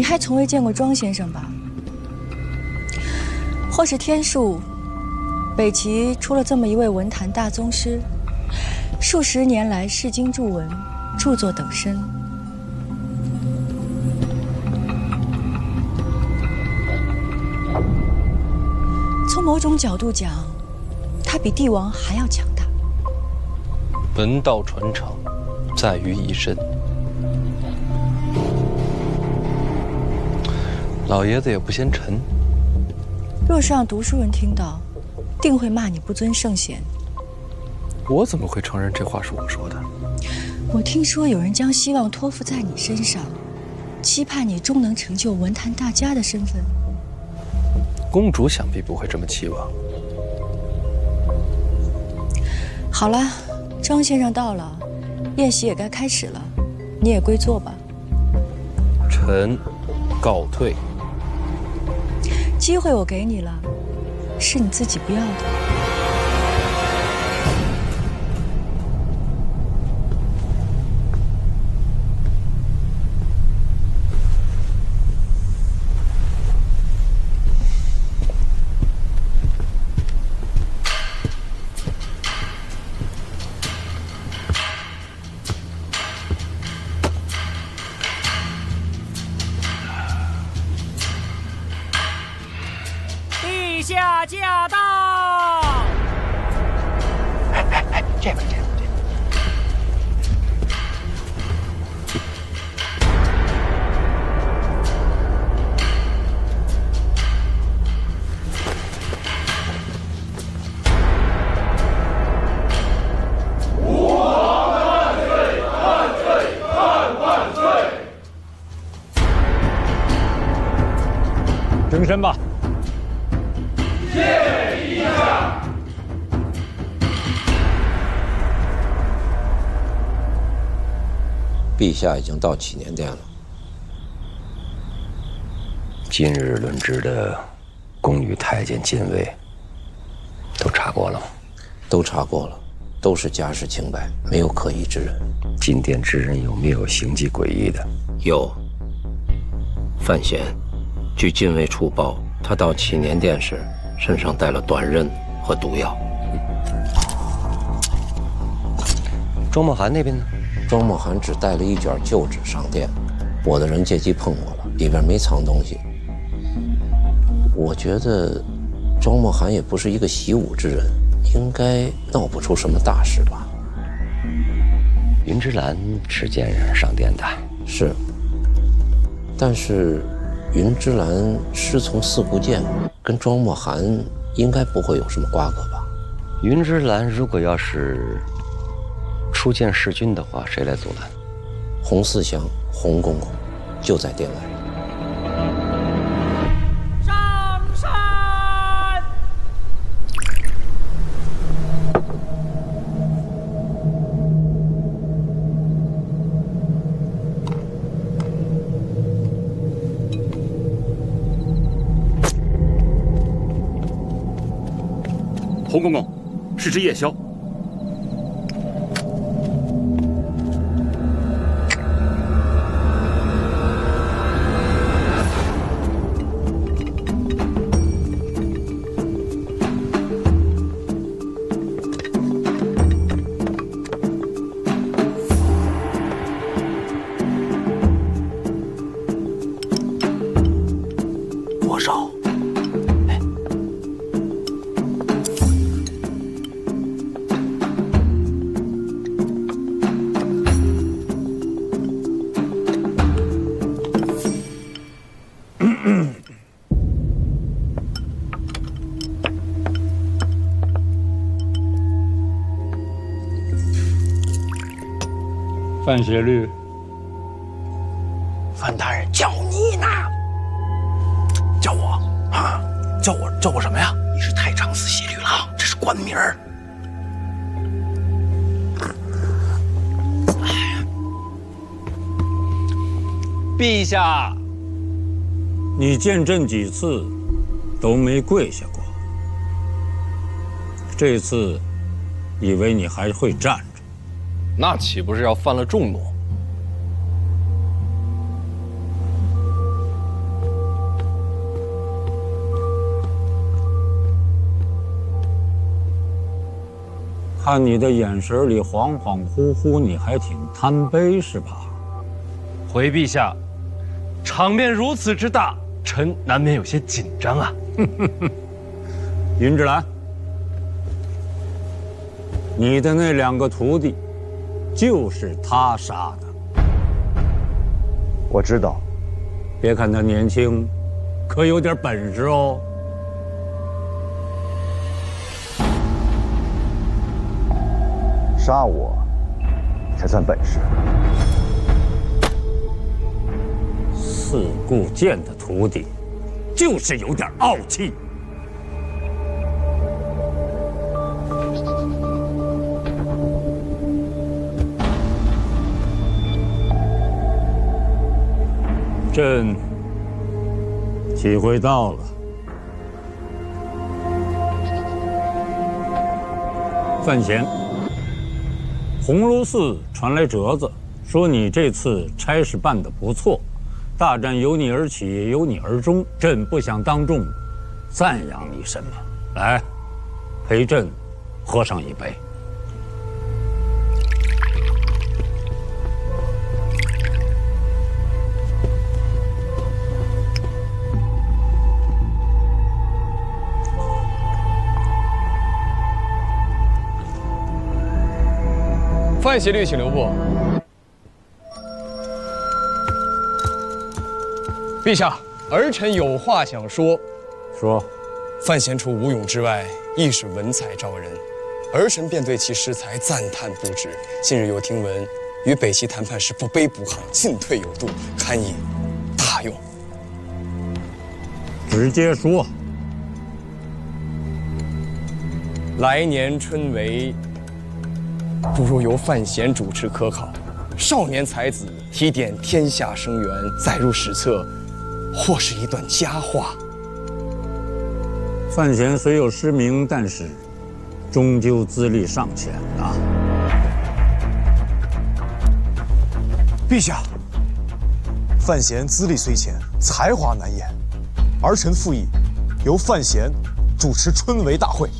你还从未见过庄先生吧？或是天数，北齐出了这么一位文坛大宗师，数十年来视经著文，著作等身。从某种角度讲，他比帝王还要强大。文道传承在于一身。老爷子也不嫌沉。若是让读书人听到，定会骂你不尊圣贤。我怎么会承认这话是我说的？我听说有人将希望托付在你身上，期盼你终能成就文坛大家的身份。公主想必不会这么期望。好了，庄先生到了，宴席也该开始了，你也归坐吧。臣告退。机会我给你了，是你自己不要的。陛下驾到！这边。đứng身吧。谢陛下。陛下已经到祈年殿了。今日论职的宫女太监禁卫都查过了吗？都查过了，都是家世清白，没有可疑之人。进殿之人有没有行迹诡异的？有。范闲，据禁卫处报，他到祈年殿时身上带了短刃和毒药。庄墨涵那边呢？庄墨涵只带了一卷旧纸上殿，我的人借机碰过了，里边没藏东西。我觉得庄墨涵也不是一个习武之人，应该闹不出什么大事吧。云之兰持剑上殿的，是。但是云之兰师从四顾剑，跟庄墨涵应该不会有什么瓜葛吧？云之兰如果要是出见弑君的话，谁来阻拦？洪四祥、洪公公就在殿外。上山！洪公公，是只夜枭。国少。范协律，范大人叫你呢，叫我啊，叫我什么呀？你是太常寺协律郎，这是官名儿。陛下，你见朕几次都没跪下过，这次以为你还会站着。那岂不是要犯了众怒？看你的眼神里恍恍惚惚，你还挺贪杯是吧？回陛下，场面如此之大，臣难免有些紧张啊。云之兰，你的那2个徒弟，就是他杀的。我知道。别看他年轻，可有点本事哦。杀我才算本事。四顾剑的徒弟，就是有点傲气。朕体会到了。范闲，鸿胪寺传来折子，说你这次差事办得不错，大战由你而起，也由你而终。朕不想当众赞扬你什么，来，陪朕喝上一杯。范协律，请留步。陛下，儿臣有话想说。说。范闲除武勇之外，亦是文采照人，儿臣便对其诗才赞叹不止。近日有听闻，与北齐谈判时不卑不亢，进退有度，堪以大用。直接说。来年春闱，不如由范闲主持科考，少年才子提点天下生源，载入史册，或是一段佳话。范闲虽有诗名，但是终究资历尚浅啊。陛下，范闲资历虽浅，才华难掩，儿臣附议由范闲主持春闱大会。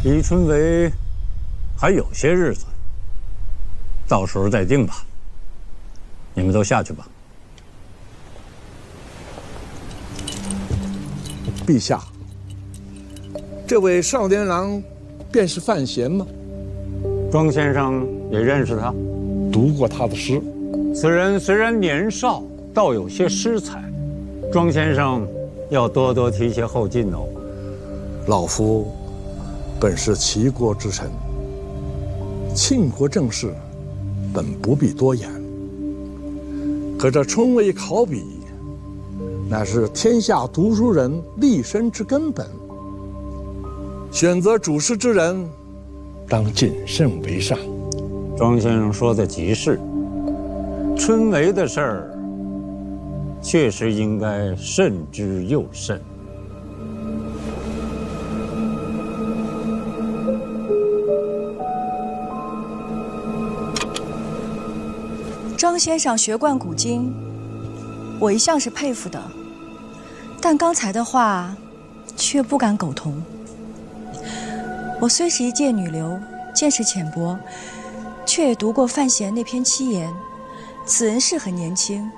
离春闱还有些日子，到时候再定吧。你们都下去吧。陛下，这位少年郎便是范闲吗？庄先生也认识他，读过他的诗。此人虽然年少，倒有些诗才，庄先生要多多提携后进哦。老夫本是齐国之臣，庆国政事本不必多言。可这春闱考比，乃是天下读书人立身之根本。选择主事之人，当谨慎为上。庄先生说的极是，春闱的事儿，确实应该慎之又慎。庄先生学贯古今，我一向是佩服的，但刚才的话却不敢苟同。我虽是一介女流，见识浅薄，却也读过范闲那篇七言。此人是很年轻，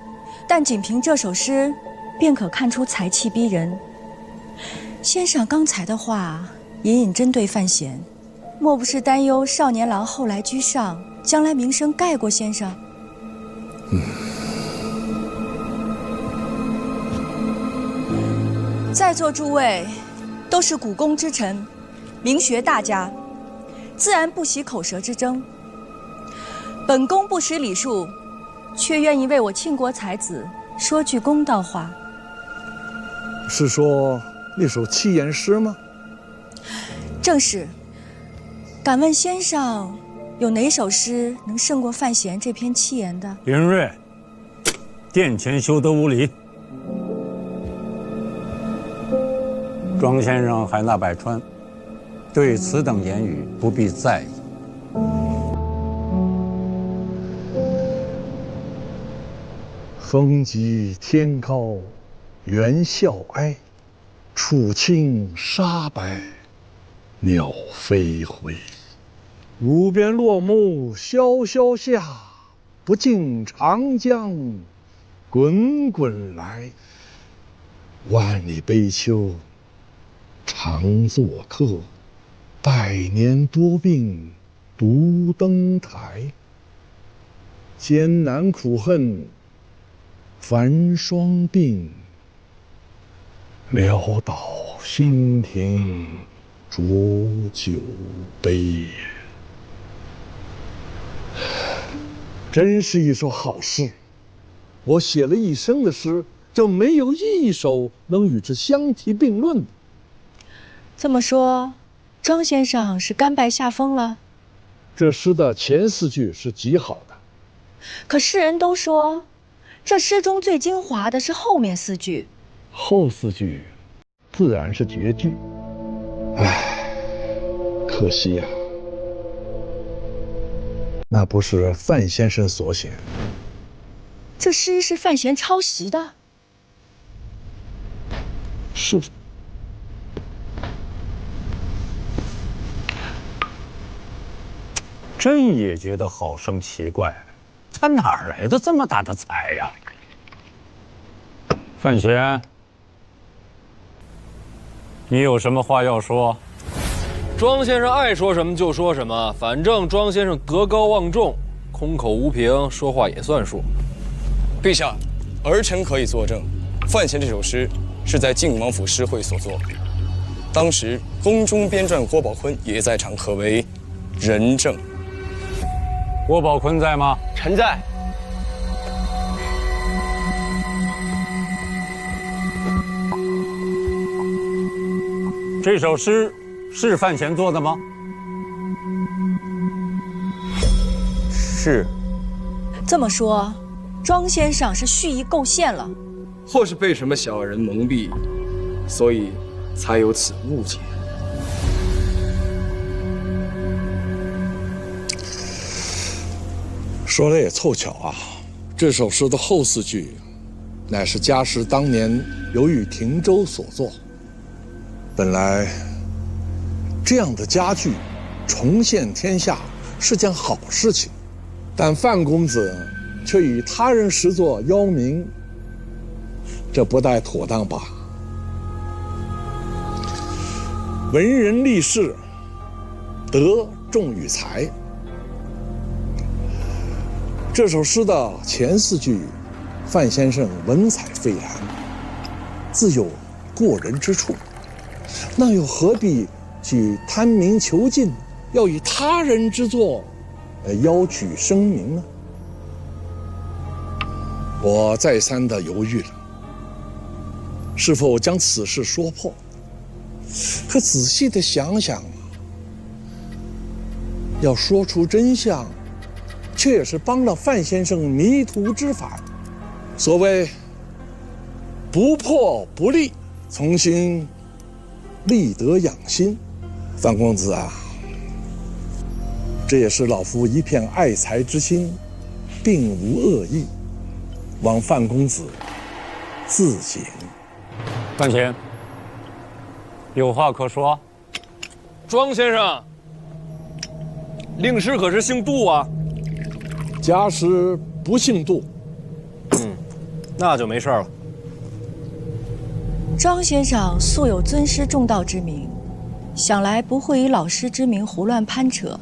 但仅凭这首诗，便可看出才气逼人。先生刚才的话隐隐针对范闲，莫不是担忧少年郎后来居上，将来名声盖过先生？在座诸位都是古公之臣，名学大家，自然不喜口舌之争。本宫不识礼数，却愿意为我庆国才子说句公道话。是说那首七言诗吗？正是。敢问先生，有哪首诗能胜过范闲这篇七言的？林睿，殿前休得无礼。庄先生海纳百川，对此等言语不必在意。风急天高猿啸哀，楚清沙白鸟飞回。无边落木萧萧下，不尽长江滚滚来。万里悲秋常作客，百年多病独登台。艰难苦恨繁霜鬓，潦倒新停浊酒杯。真是一首好诗，我写了一生的诗，就没有一首能与之相提并论的。这么说，庄先生是甘拜下风了？这诗的前4句是极好的，可世人都说，这诗中最精华的是后面4句。后4句自然是绝句。唉，可惜呀，那不是范先生所写。这诗是范闲抄袭的。是。朕也觉得好生奇怪，他哪儿来的这么大的才呀？范闲，你有什么话要说？庄先生爱说什么就说什么，反正庄先生德高望重，空口无凭，说话也算数。陛下，儿臣可以作证，范闲这首诗是在靖王府诗会所作，当时宫中编撰郭宝坤也在场，可为人证。郭宝坤在吗？臣在。这首诗是范闲做的吗？是。这么说，庄先生是蓄意构陷了，或是被什么小人蒙蔽，所以才有此误解。说来也凑巧啊，这首诗的后4句，乃是家师当年由于停舟所作。本来，这样的佳句重现天下是件好事情，但范公子却以他人诗作邀名，这不太妥当吧？文人立世，德重于才。这首诗的前4句，范先生文采斐然，自有过人之处，那又何必去贪名求进，要以他人之作邀取声名呢？我再三的犹豫了，是否将此事说破？可仔细的想想，要说出真相，却也是帮了范先生迷途知返。所谓不破不立，重新立德养心。范公子啊，这也是老夫一片爱才之心，并无恶意，望范公子自省。范闲，有话可说。庄先生，令师可是姓杜啊？家师不姓杜。那就没事了。庄先生素有尊师重道之名，想来不会以老师之名胡乱攀扯。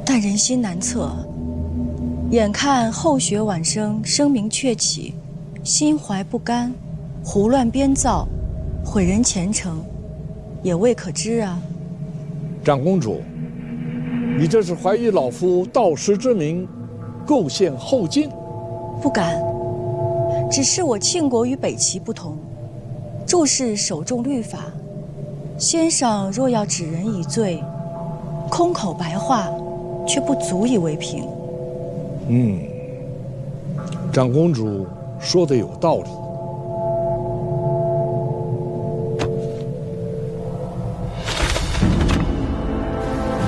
但人心难测，眼看后学晚生，声名鹊起，心怀不甘，胡乱编造，毁人前程，也未可知啊。长公主，你这是怀疑老夫道师之名，构陷后晋？不敢，只是我庆国与北齐不同，注释首重律法。先生若要指人以罪，空口白话，却不足以为凭。长公主说的有道理。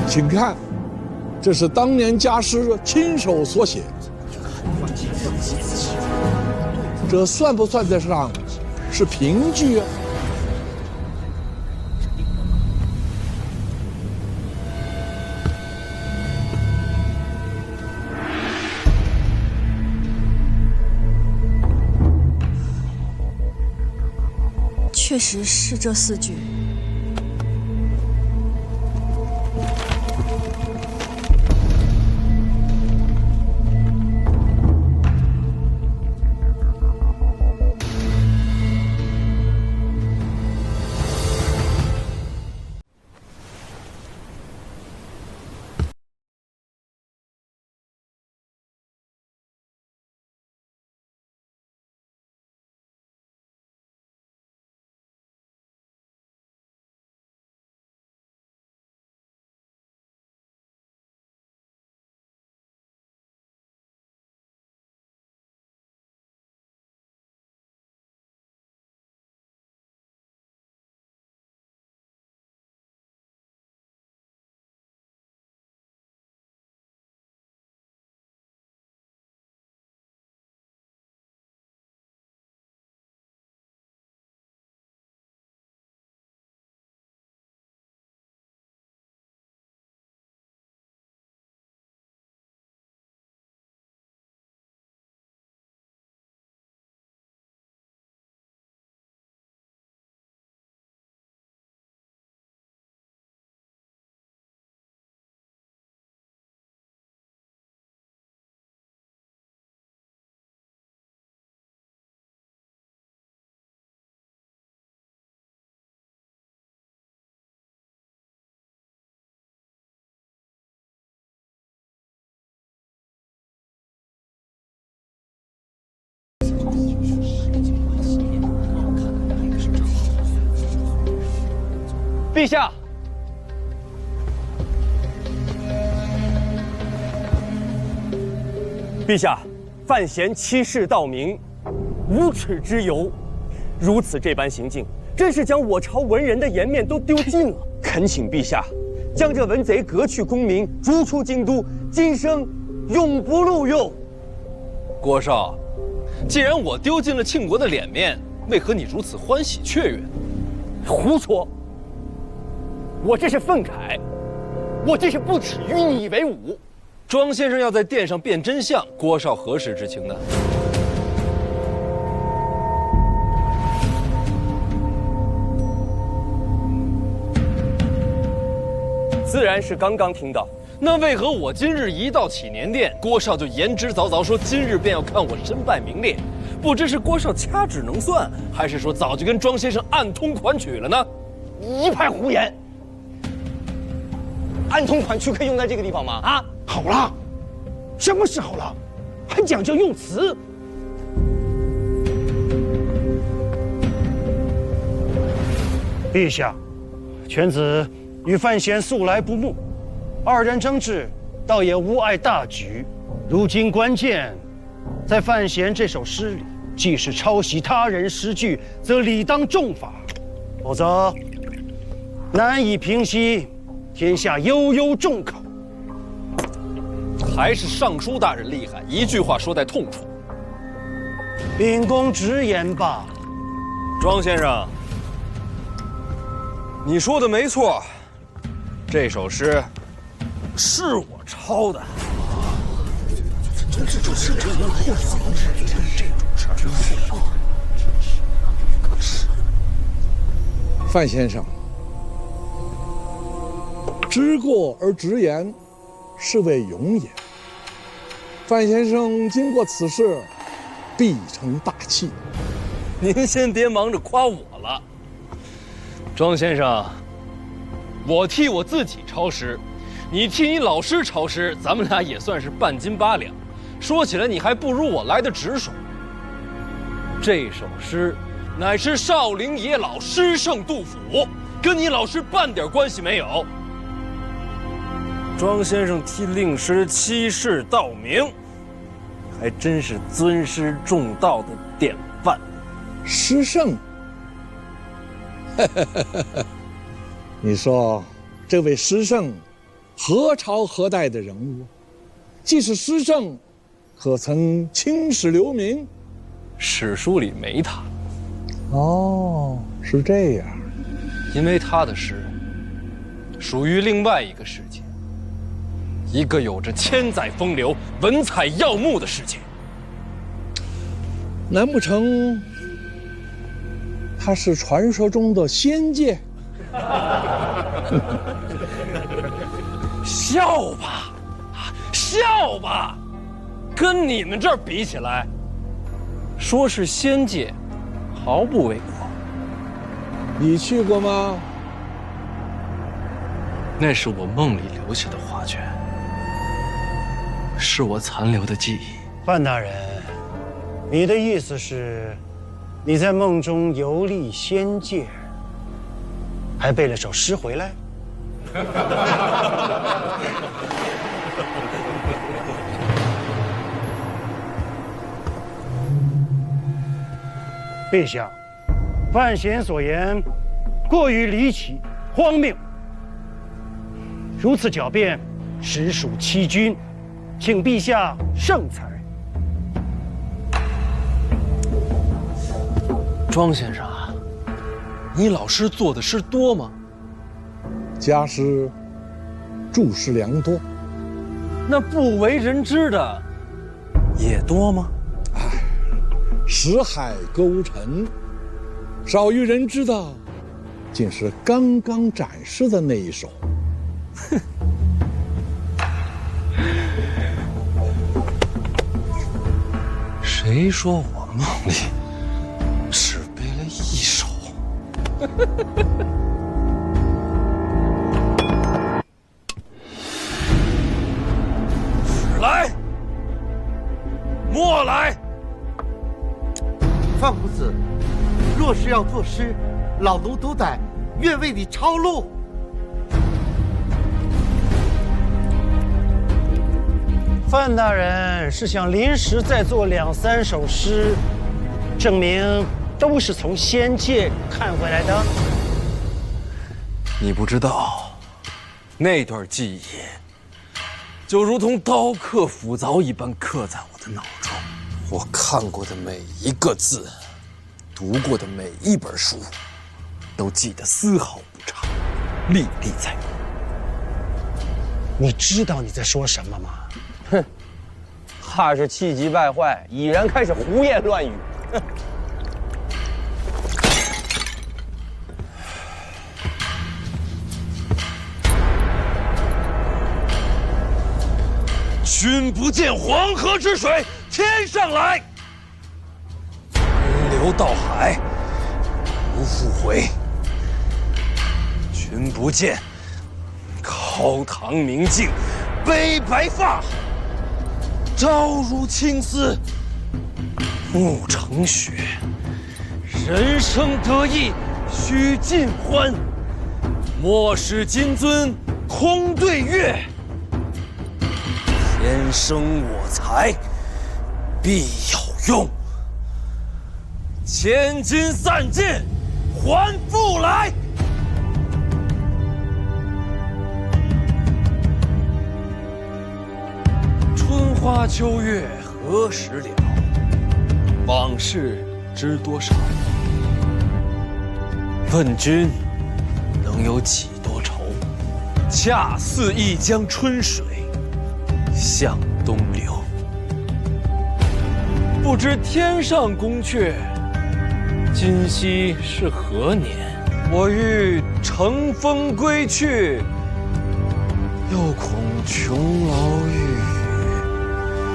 请看，这是当年家师亲手所写。这算不算得上是评剧啊？确实是这4句。陛下，陛下，范闲欺世盗名，无耻之尤，如此这般行径，真是将我朝文人的颜面都丢尽了。恳请陛下，将这文贼革去功名，逐出京都，今生永不录用。郭少，既然我丢尽了庆国的脸面，为何你如此欢喜雀跃？胡说！我这是愤慨，我这是不耻与你为伍。庄先生要在殿上辨真相，郭少何时知情的？自然是刚刚听到。那为何我今日一到启年殿，郭少就言之凿凿说今日便要看我身败名裂？不知是郭少掐指能算，还是说早就跟庄先生暗通款曲了呢？一派胡言！暗通款曲可以用在这个地方吗？啊，好了，什么时候了，还讲究用词？陛下，犬子与范闲素来不睦，二人争执，倒也无碍大局。如今关键在范闲这首诗里，既是抄袭他人诗句，则理当重罚，否则难以平息天下悠悠众口。还是尚书大人厉害，一句话说在痛处。秉公直言吧。庄先生，你说的没错，这首诗是我抄的。范先生，知过而直言，是谓勇也。范先生经过此事，必成大器。您先别忙着夸我了，庄先生，我替我自己抄诗，你替你老师抄诗，咱们俩也算是半斤八两。说起来，你还不如我来得直爽。这首诗乃是少陵野老诗圣杜甫，跟你老师半点关系没有。庄先生替令师欺世盗名，还真是尊师重道的典范。诗圣，你说这位诗圣何朝何代的人物？既是诗圣，可曾青史留名？史书里没他。哦，是这样。因为他的诗属于另外一个世界，一个有着千载风流、文采耀目的世界。难不成他是传说中的仙界？笑吧，笑吧，跟你们这儿比起来，说是仙界，毫不为过。你去过吗？那是我梦里留下的画卷，是我残留的记忆。范大人，你的意思是，你在梦中游历仙界，还背了首诗回来？陛下，范闲所言过于离奇荒谬，如此狡辩，实属欺君，请陛下圣裁。庄先生啊，你老师做的诗多吗？家师注释良多。那不为人知的也多吗？识海沟沉，少于人知的，竟是刚刚展示的那一首。哼。谁说我梦里只背了一首？史来，莫来。范公子，若是要作诗，老奴斗胆，愿为你抄录。范大人是想临时再做2、3首诗，证明都是从仙界看回来的。你不知道，那段记忆就如同刀刻斧凿一般刻在我的脑中。我看过的每一个字，读过的每一本书，都记得丝毫不差，历历在目。你知道你在说什么吗？哼，怕是气急败坏，已然开始胡言乱语。哼。君不见黄河之水天上来，奔流到海不复回。君不见高堂明镜悲白发，朝如青丝暮成雪。人生得意须尽欢，莫使金樽空对月。天生我材必有用，千金散尽还复来。春花秋月何时了？往事知多少？问君能有几多愁？恰似一江春水向东流。不知天上宫阙，今夕是何年？我欲乘风归去，又恐琼劳玉宇，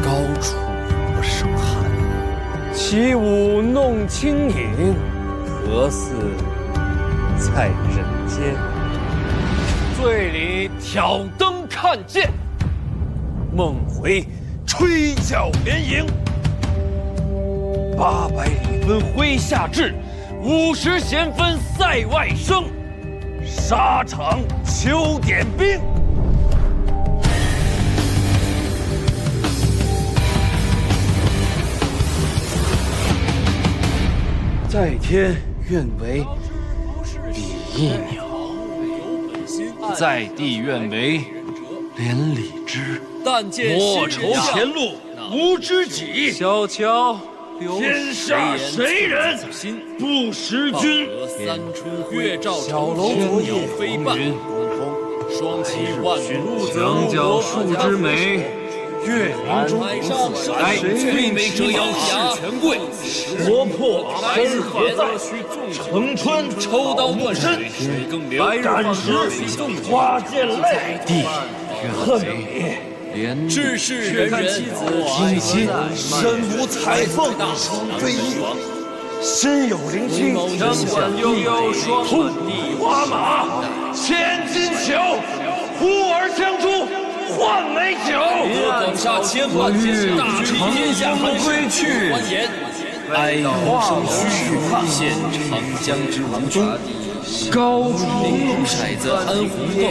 高处不胜寒。起舞弄清影，何似在人间？醉里挑灯看剑，梦回吹角连营。800里分麾下炙，50弦分塞外声。沙场秋点兵。在天愿为比翼鸟，在地愿为连理枝。莫愁前路无知己，小桥天下谁人不识君？三春月照小龙千鸟飞半，双旗万古墙角数枝梅，月明中来最美者要事权贵，国破身何在？城春抽刀断身，战时花溅泪，地恨你。志士人人今夕身无彩凤双飞翼，身有灵犀掌管悠悠双花马，千金裘，呼儿将出换美酒。广厦千万间，大治天下寒归去，哀生虚现长江之无踪。高处骰子安红豆，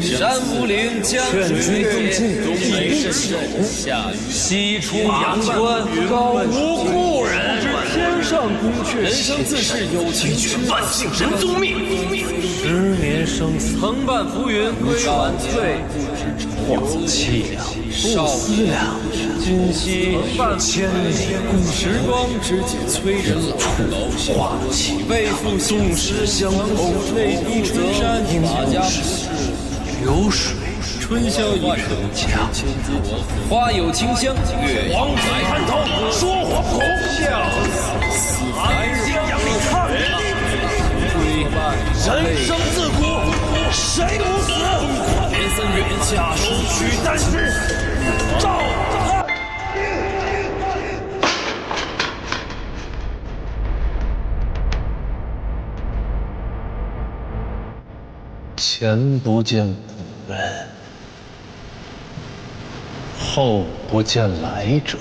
山无陵江水天，东北是手下雨，西出阳关高无故人。天上宫阙，人生自是有情趣，万姓人宗命。10年生死，曾伴浮云归晚醉，望凄凉不思量。今夕千里共时光，知己催人老花期为父纵使相逢，泪滴春山，马家流水。春宵一刻千姿，花有清香，月王子看透，说惶恐，死来夕阳里看，人生自古谁无死？连三月家书取丹师，赵太。前不见古人，后不见来者。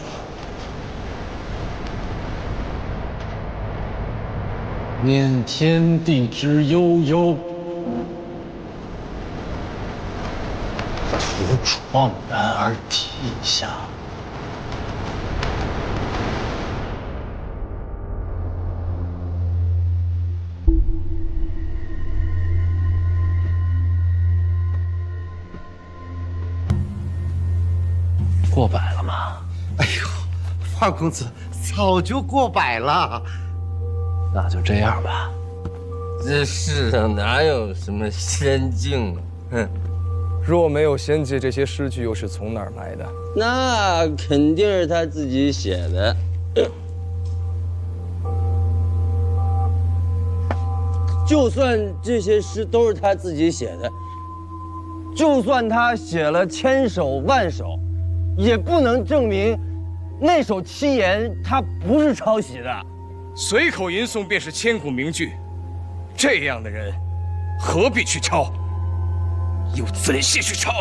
念天地之悠悠，图怆然而涕下。过百了吗？哎呦，花公子早就过百了。那就这样吧。这世上哪有什么仙境啊？哼！若没有仙界，这些诗句又是从哪儿来的？那肯定是他自己写的。就算这些诗都是他自己写的，就算他写了千首万首，也不能证明那首七言他不是抄袭的。随口吟诵便是千古名句，这样的人何必去抄？又怎屑去抄？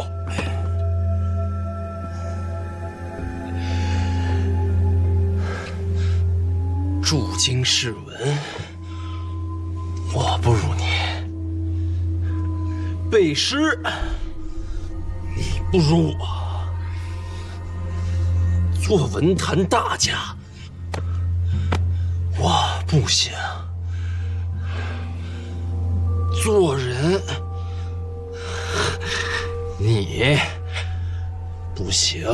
著经释文，我不如你；背诗，你不如我；做文坛大家，我不行；做人，你不行。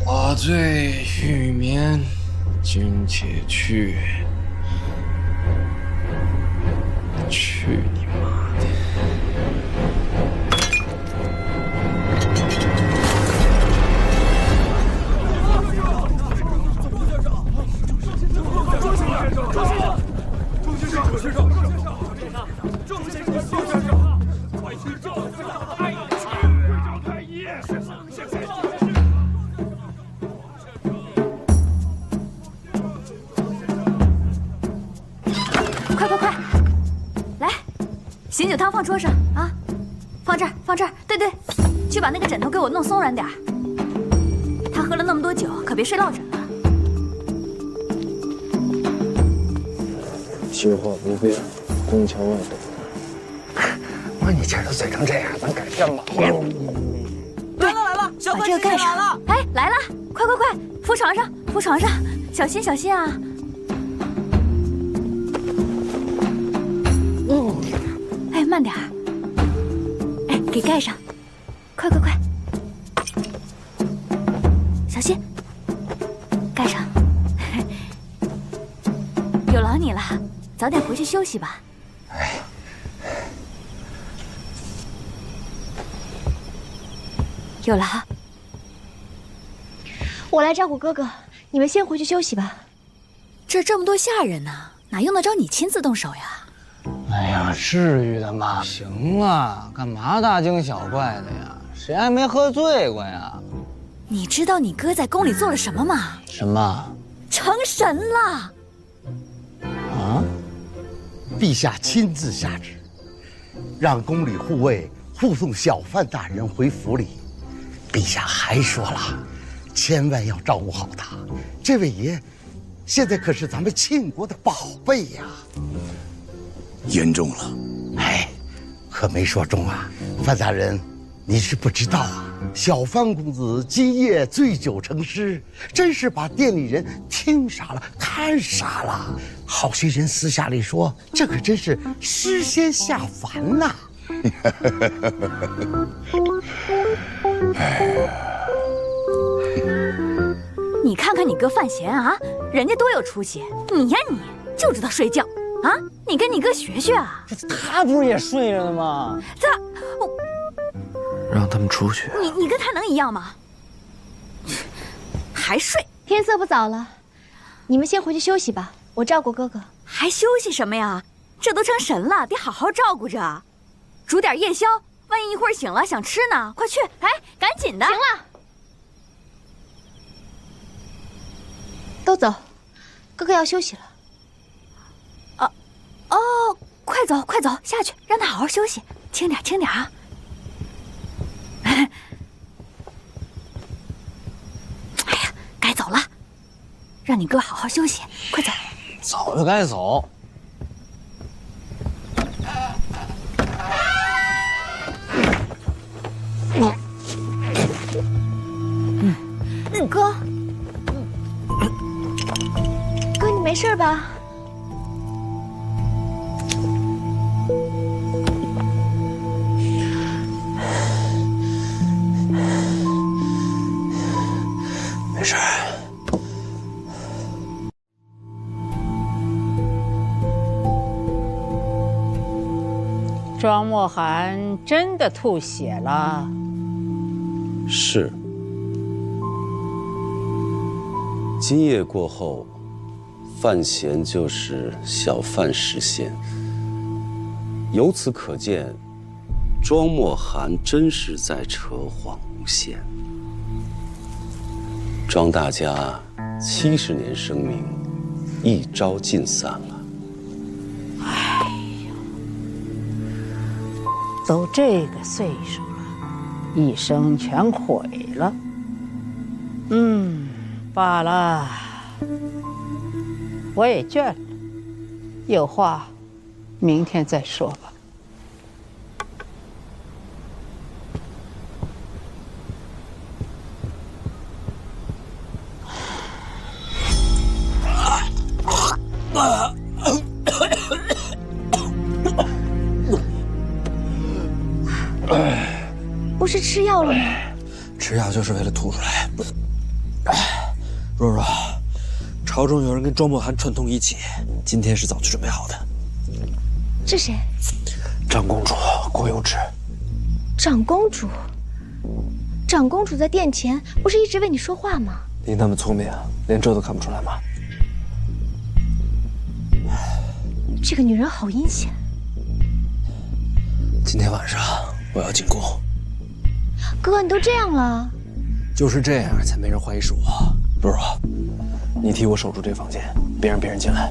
我醉欲眠，君且去。去你妈的！快快快，来，醒酒汤放桌上啊，放这儿，放这儿。对对，去把那个枕头给我弄松软点儿。他喝了那么多酒，可别睡落枕了。虚话不变，宫墙外等。我你今儿都醉成这样，咱改天吧。来了来了，把这个盖上。哎，来了，快快快，扶床上，扶床上，小心小心啊！慢点儿。哎，给盖上，快快快，小心，盖上。有劳你了，早点回去休息吧。哎，有劳。我来照顾哥哥，你们先回去休息吧。这么多下人呢，哪用得着你亲自动手呀？哎呀，至于的吗？行了，干嘛大惊小怪的呀？谁还没喝醉过呀？你知道你哥在宫里做了什么吗？什么？成神了！啊！陛下亲自下旨，让宫里护卫护送小范大人回府里。陛下还说了，千万要照顾好他。这位爷，现在可是咱们庆国的宝贝呀！言重了。哎，可没说中啊，范大人，你是不知道啊。小范公子今夜醉酒成诗，真是把店里人听傻了，看傻了。好些人私下里说，这可真是诗仙下凡呐。你看看你哥范闲啊，人家多有出息，你呀你就知道睡觉啊！你跟你哥学学啊！他不是也睡着呢吗？让他们出去。你跟他能一样吗？还睡？天色不早了，你们先回去休息吧，我照顾哥哥。还休息什么呀？这都成神了，得好好照顾着，煮点夜宵，万一一会儿醒了想吃呢，快去！哎，赶紧的！行了，都走，哥哥要休息了。哦，快走快走，下去，让他好好休息，轻点轻点啊！哎呀，该走了，让你哥好好休息，快走。早就该走。哥，哥，你没事吧？没事。庄墨涵真的吐血了。是。今夜过后，范闲就是小范实现。由此可见，庄墨涵真是在扯谎诬陷。庄大家70年声名，一朝尽散了。哎呀，都这个岁数了，一生全毁了。罢了，我也倦了，有话明天再说吧。不是吃药了吗？吃药就是为了吐出来。若若，朝中有人跟庄墨涵串通一气，今天是早就准备好的。是谁？长公主郭有之。长公主？长公主在殿前不是一直为你说话吗？你那么聪明，连这都看不出来吗？这个女人好阴险。今天晚上我要进宫。哥，你都这样了。就是这样才没人怀疑是我。若若，你替我守住这房间，别让别人进来。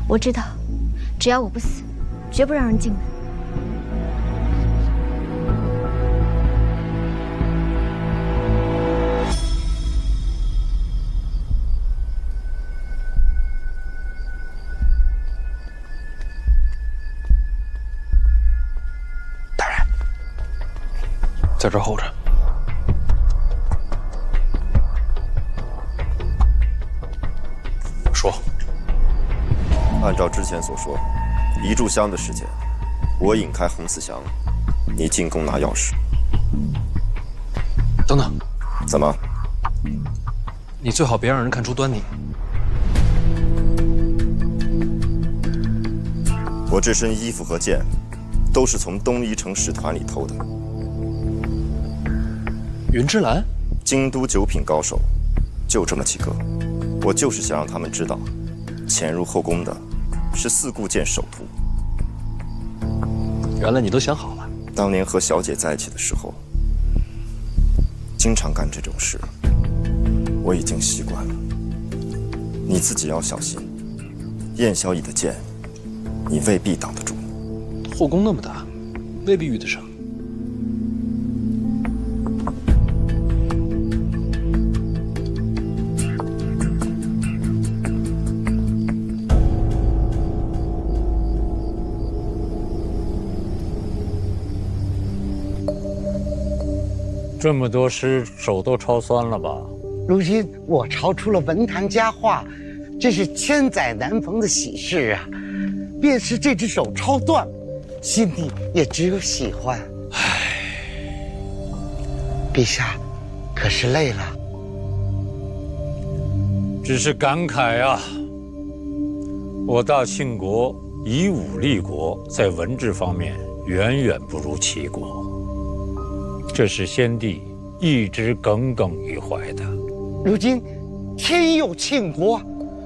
我知道，只要我不死，绝不让人进来。大人，在这儿候着。按照之前所说，一炷香的时间，我引开洪思祥，你进宫拿钥匙。等等，怎么？你最好别让人看出端倪。我这身衣服和剑，都是从东夷城使团里偷的。云之兰，京都九品高手，就这么几个。我就是想让他们知道，潜入后宫的是四顾剑首徒。原来你都想好了。当年和小姐在一起的时候，经常干这种事，我已经习惯了。你自己要小心，燕萧逸的剑，你未必挡得住。后宫那么大，未必遇得上。这么多诗，手都抄酸了吧？如今我抄出了文坛佳话，这是千载难逢的喜事啊！便是这只手抄断，心里也只有喜欢。陛下，可是累了？只是感慨啊！我大庆国以武立国，在文治方面远远不如齐国。这是先帝一直耿耿于怀的。如今天佑庆国，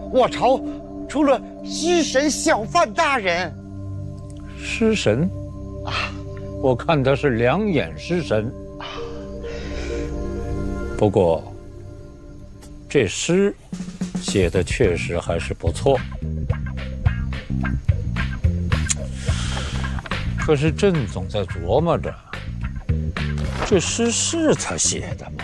我朝除了诗神小范大人。诗神啊，我看他是两眼诗神。不过这诗写的确实还是不错。可是朕总在琢磨着，这诗是他写的吗？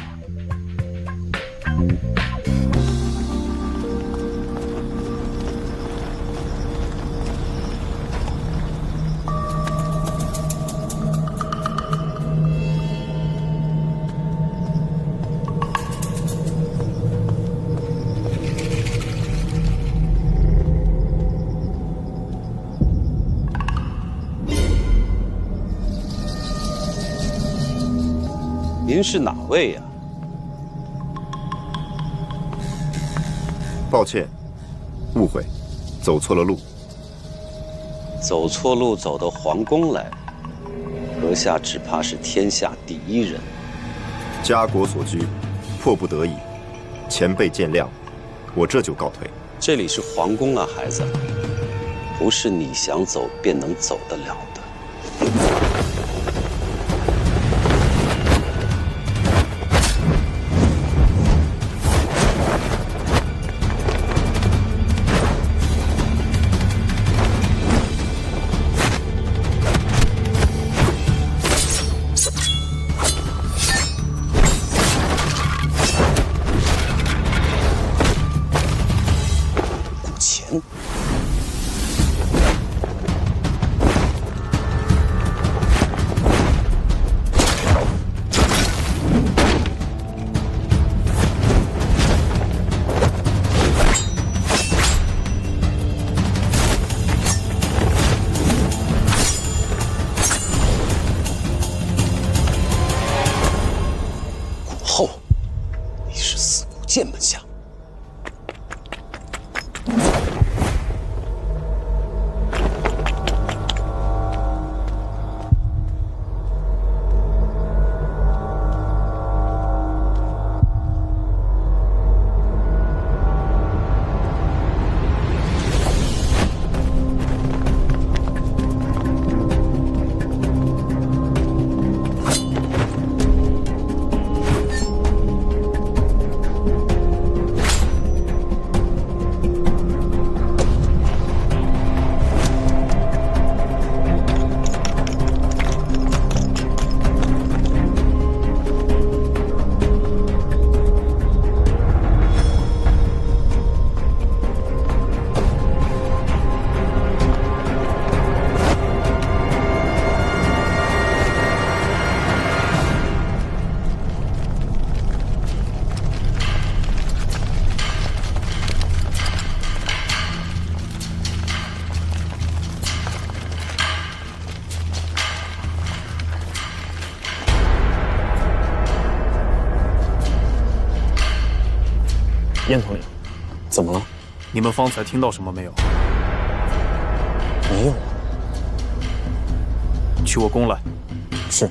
您是哪位呀？抱歉，误会，走错了路。走错路走到皇宫来，阁下只怕是天下第一人。家国所居，迫不得已，前辈见谅，我这就告退。这里是皇宫啊，孩子，不是你想走便能走得了的。后，你是四顾剑门下。燕统领，怎么了？你们方才听到什么没有？没有。去我宫来。是。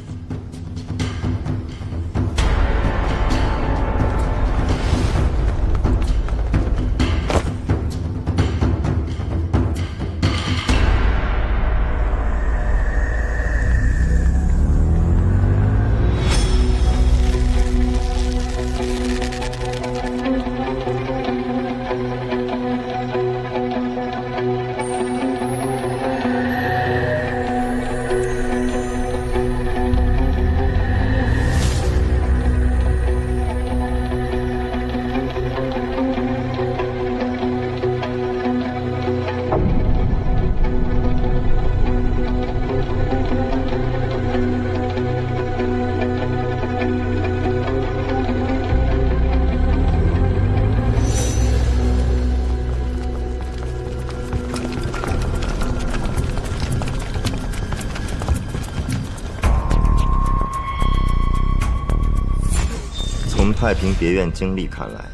从太平别院经历看来，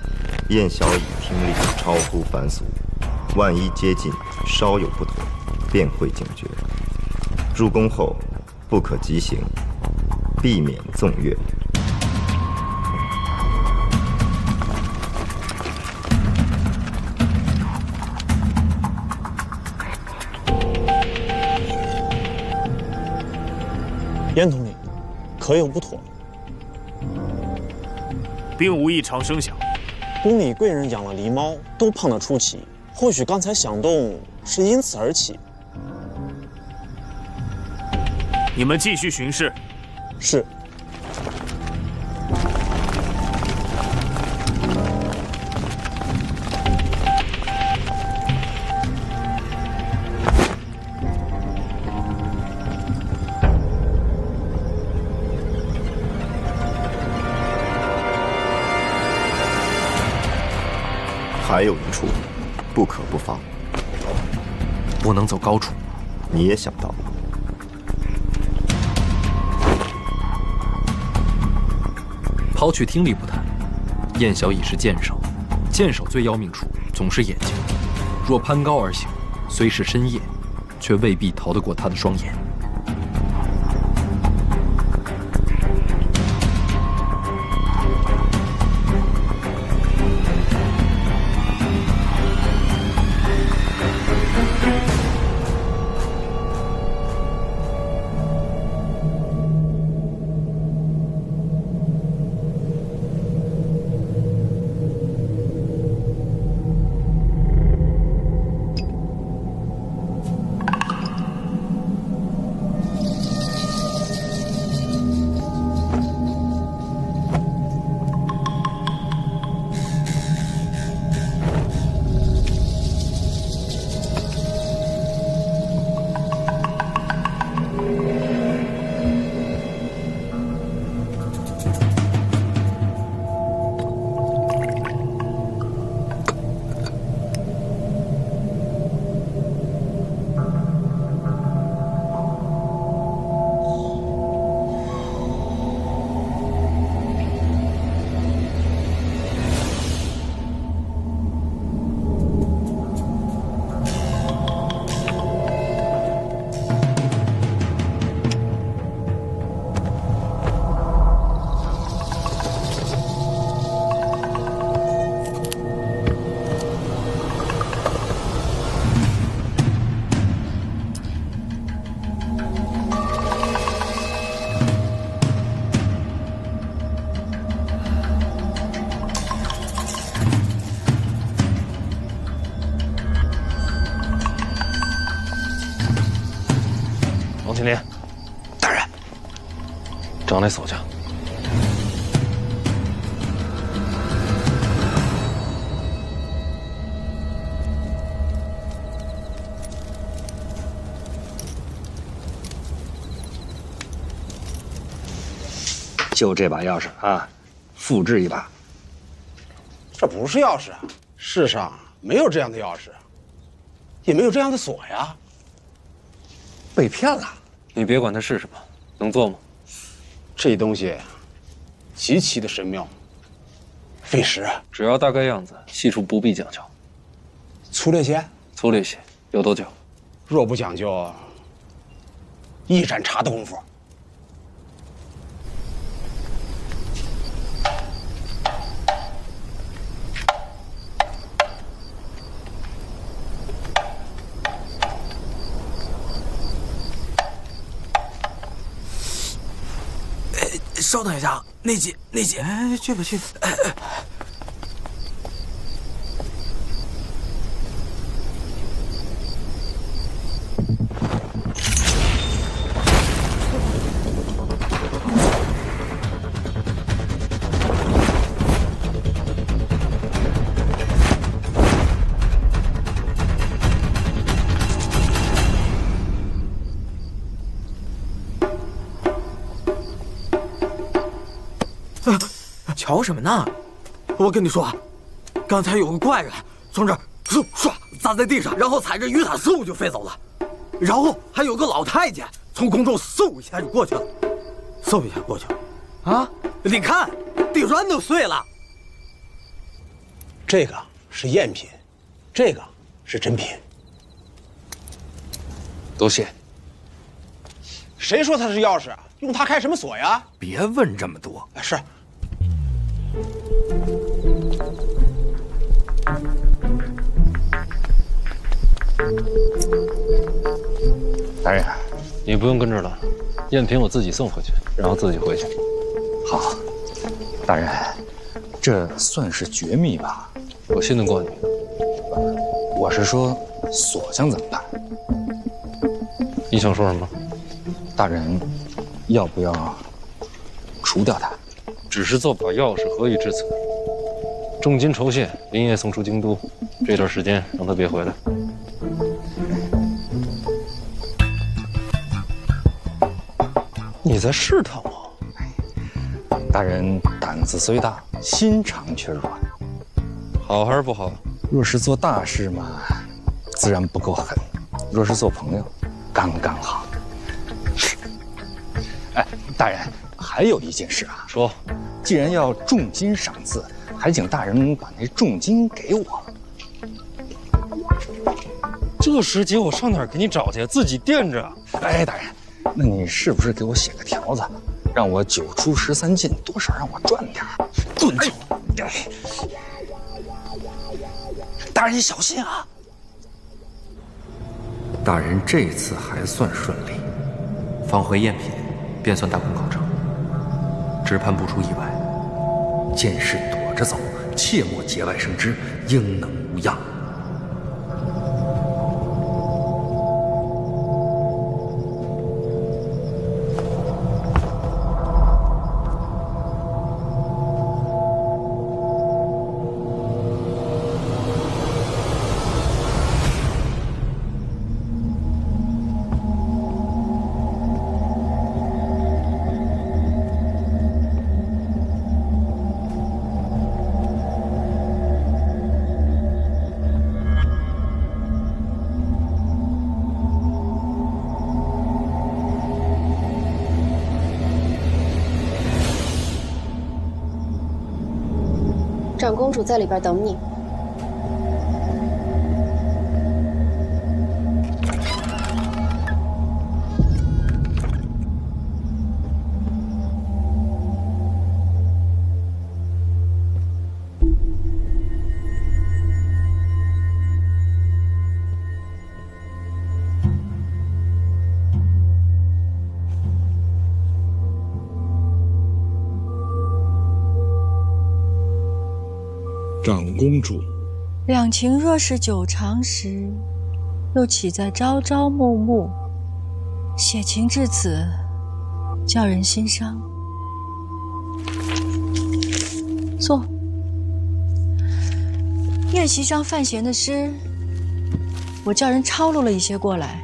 燕小乙听力超乎凡俗，万一接近稍有不妥，便会警觉。入宫后不可急行，避免纵乐。燕统领，可有不妥？并无异常声响。宫里贵人养了狸猫，都胖得出奇。或许刚才响动是因此而起。你们继续巡视。是。还有一处，不可不防。不能走高处。你也想到了。抛去听力不谈，燕小乙是剑手，剑手最要命处总是眼睛。若攀高而行，虽是深夜，却未必逃得过他的双眼。青林，大人，长来守将。就这把钥匙啊，复制一把。这不是钥匙啊，世上没有这样的钥匙，也没有这样的锁呀。被骗了。你别管它是什么，能做吗？这东西极其的神妙，费时啊。只要大概样子，细处不必讲究。粗略些？粗略些。有多久？若不讲究，一盏茶的功夫。稍等一下，内姐，哎，去吧。瞧什么呢？我跟你说，刚才有个怪人从这儿嗖唰砸在地上，然后踩着雨伞嗖就飞走了。然后还有个老太监从空中嗖一下就过去了，嗖一下过去了。啊，你看，地砖都碎了。这个是赝品，这个是真品。多谢。谁说它是钥匙啊？用它开什么锁呀？别问这么多。是。大人，你不用跟着了，赝品我自己送回去，然后自己回去。好，大人，这算是绝密吧？我信得过你。我是说，锁匠怎么办？你想说什么？大人，要不要除掉他？只是做把钥匙，何以至此？重金酬谢，连夜送出京都。这段时间让他别回来。你在试探我？大人胆子虽大，心肠却软。好还是不好？若是做大事嘛，自然不够狠；若是做朋友，刚刚好。哎，大人，还有一件事啊。说，既然要重金赏赐，还请大人把那重金给我。这时节我上哪儿给你找去？自己垫着。哎，大人，那你是不是给我写个条子，让我9出13进，多少让我赚点儿？顿球！大人你小心啊！大人这次还算顺利，放回赝品，便算大功告成。只盼不出意外，见事躲着走，切莫节外生枝，应能无恙。长公主在里边等你。长公主，两情若是久长时，又岂在朝朝暮暮？写情至此，叫人心伤。坐。宴席上范闲的诗，我叫人抄录了一些过来，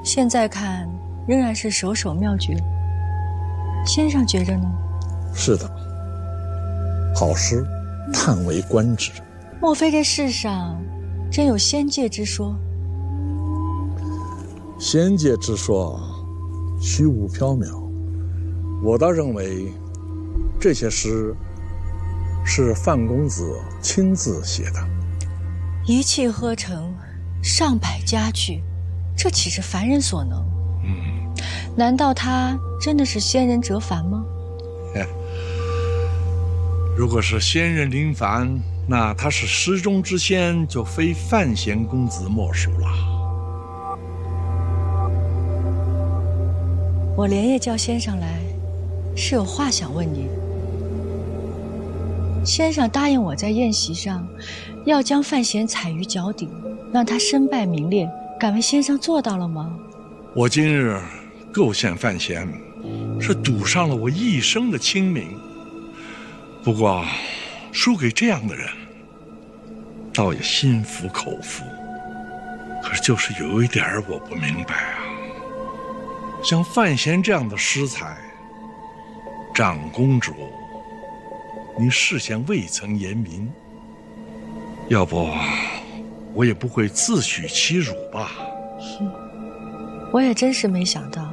现在看仍然是首首妙绝。先生觉着呢？是的，好诗。叹为观止。莫非这世上真有仙界之说？仙界之说虚无缥缈，我倒认为这些诗是范公子亲自写的。一气呵成，上百家具，这岂是凡人所能？难道他真的是仙人折凡吗？如果是仙人临凡，那他是诗中之仙，就非范闲公子莫属了。我连夜叫先生来，是有话想问您。先生答应我在宴席上，要将范闲踩于脚底，让他身败名裂。敢问先生做到了吗？我今日构陷范闲，是赌上了我一生的清明。不过，输给这样的人，倒也心服口服。可是就是有一点我不明白啊，像范闲这样的诗才，长公主，你事先未曾言明，要不我也不会自取其辱吧。我也真是没想到，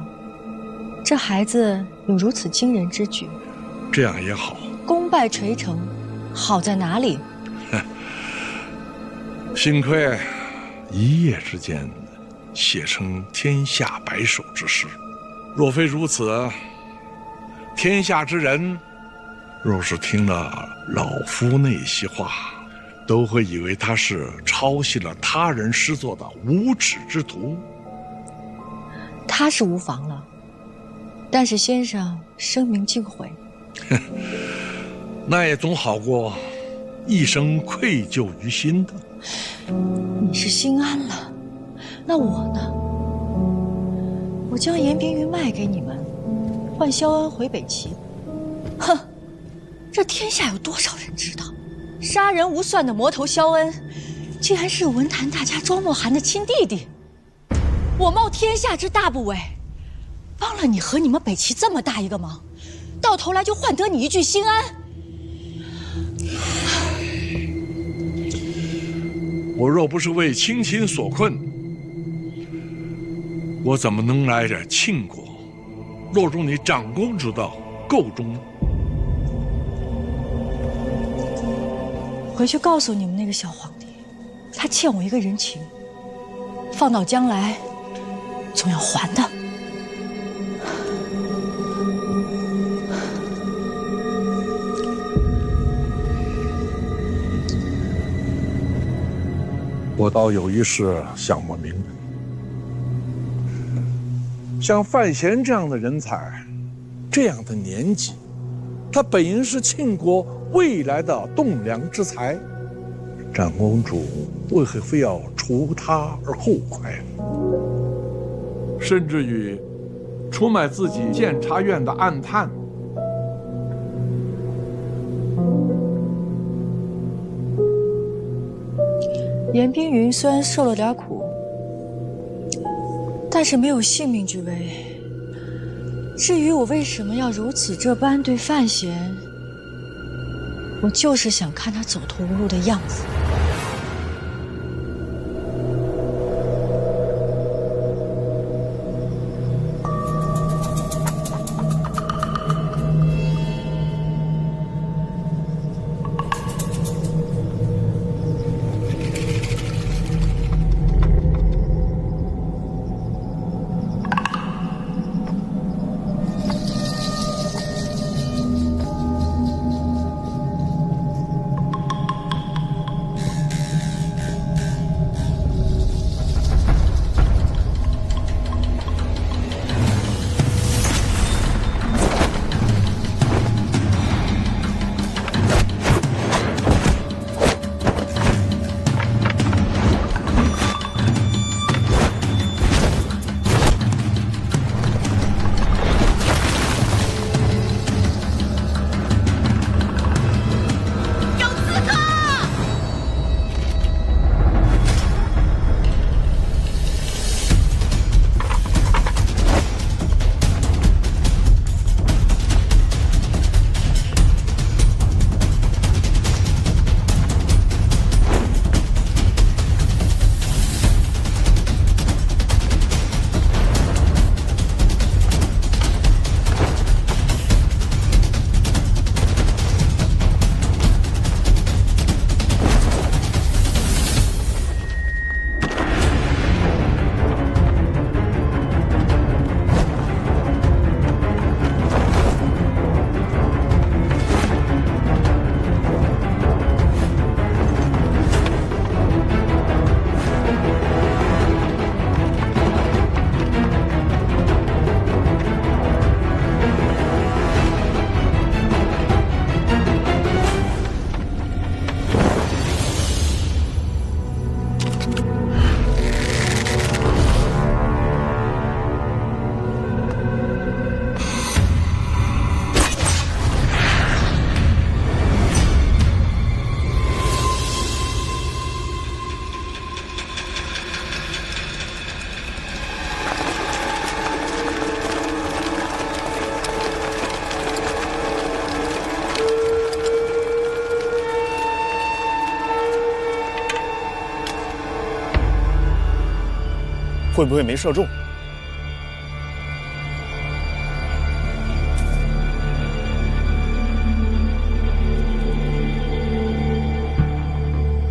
这孩子有如此惊人之举。这样也好。功败垂成，好在哪里？幸亏一夜之间写成天下百首之诗。若非如此，天下之人若是听了老夫那些话，都会以为他是抄袭了他人诗作的无耻之徒。他是无妨了，但是先生声名尽毁，那也总好过一生愧疚于心的。你是心安了，那我呢？我将严冰云卖给你们，换萧恩回北齐。哼，这天下有多少人知道，杀人无算的魔头萧恩，竟然是文坛大家庄莫寒的亲弟弟。我冒天下之大不韪，帮了你和你们北齐这么大一个忙，到头来就换得你一句心安。我若不是为亲情所困，我怎么能来这庆国落入你长公主的垢中呢？回去告诉你们那个小皇帝，他欠我一个人情，放到将来总要还的。我倒有一事想不明白，像范闲这样的人才，这样的年纪，他本应是庆国未来的栋梁之才，长公主为何非要除他而后快呢？甚至于出卖自己监察院的暗探。严冰云虽然受了点苦，但是没有性命之危。至于我为什么要如此这般对范闲，我就是想看他走投无路的样子。会不会没射中？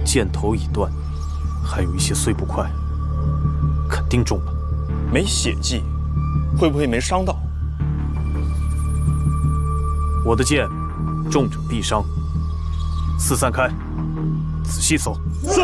箭头已断，还有一些碎布块，肯定中了。没血迹，会不会没伤到？我的箭，中者必伤。四散开，仔细搜。是。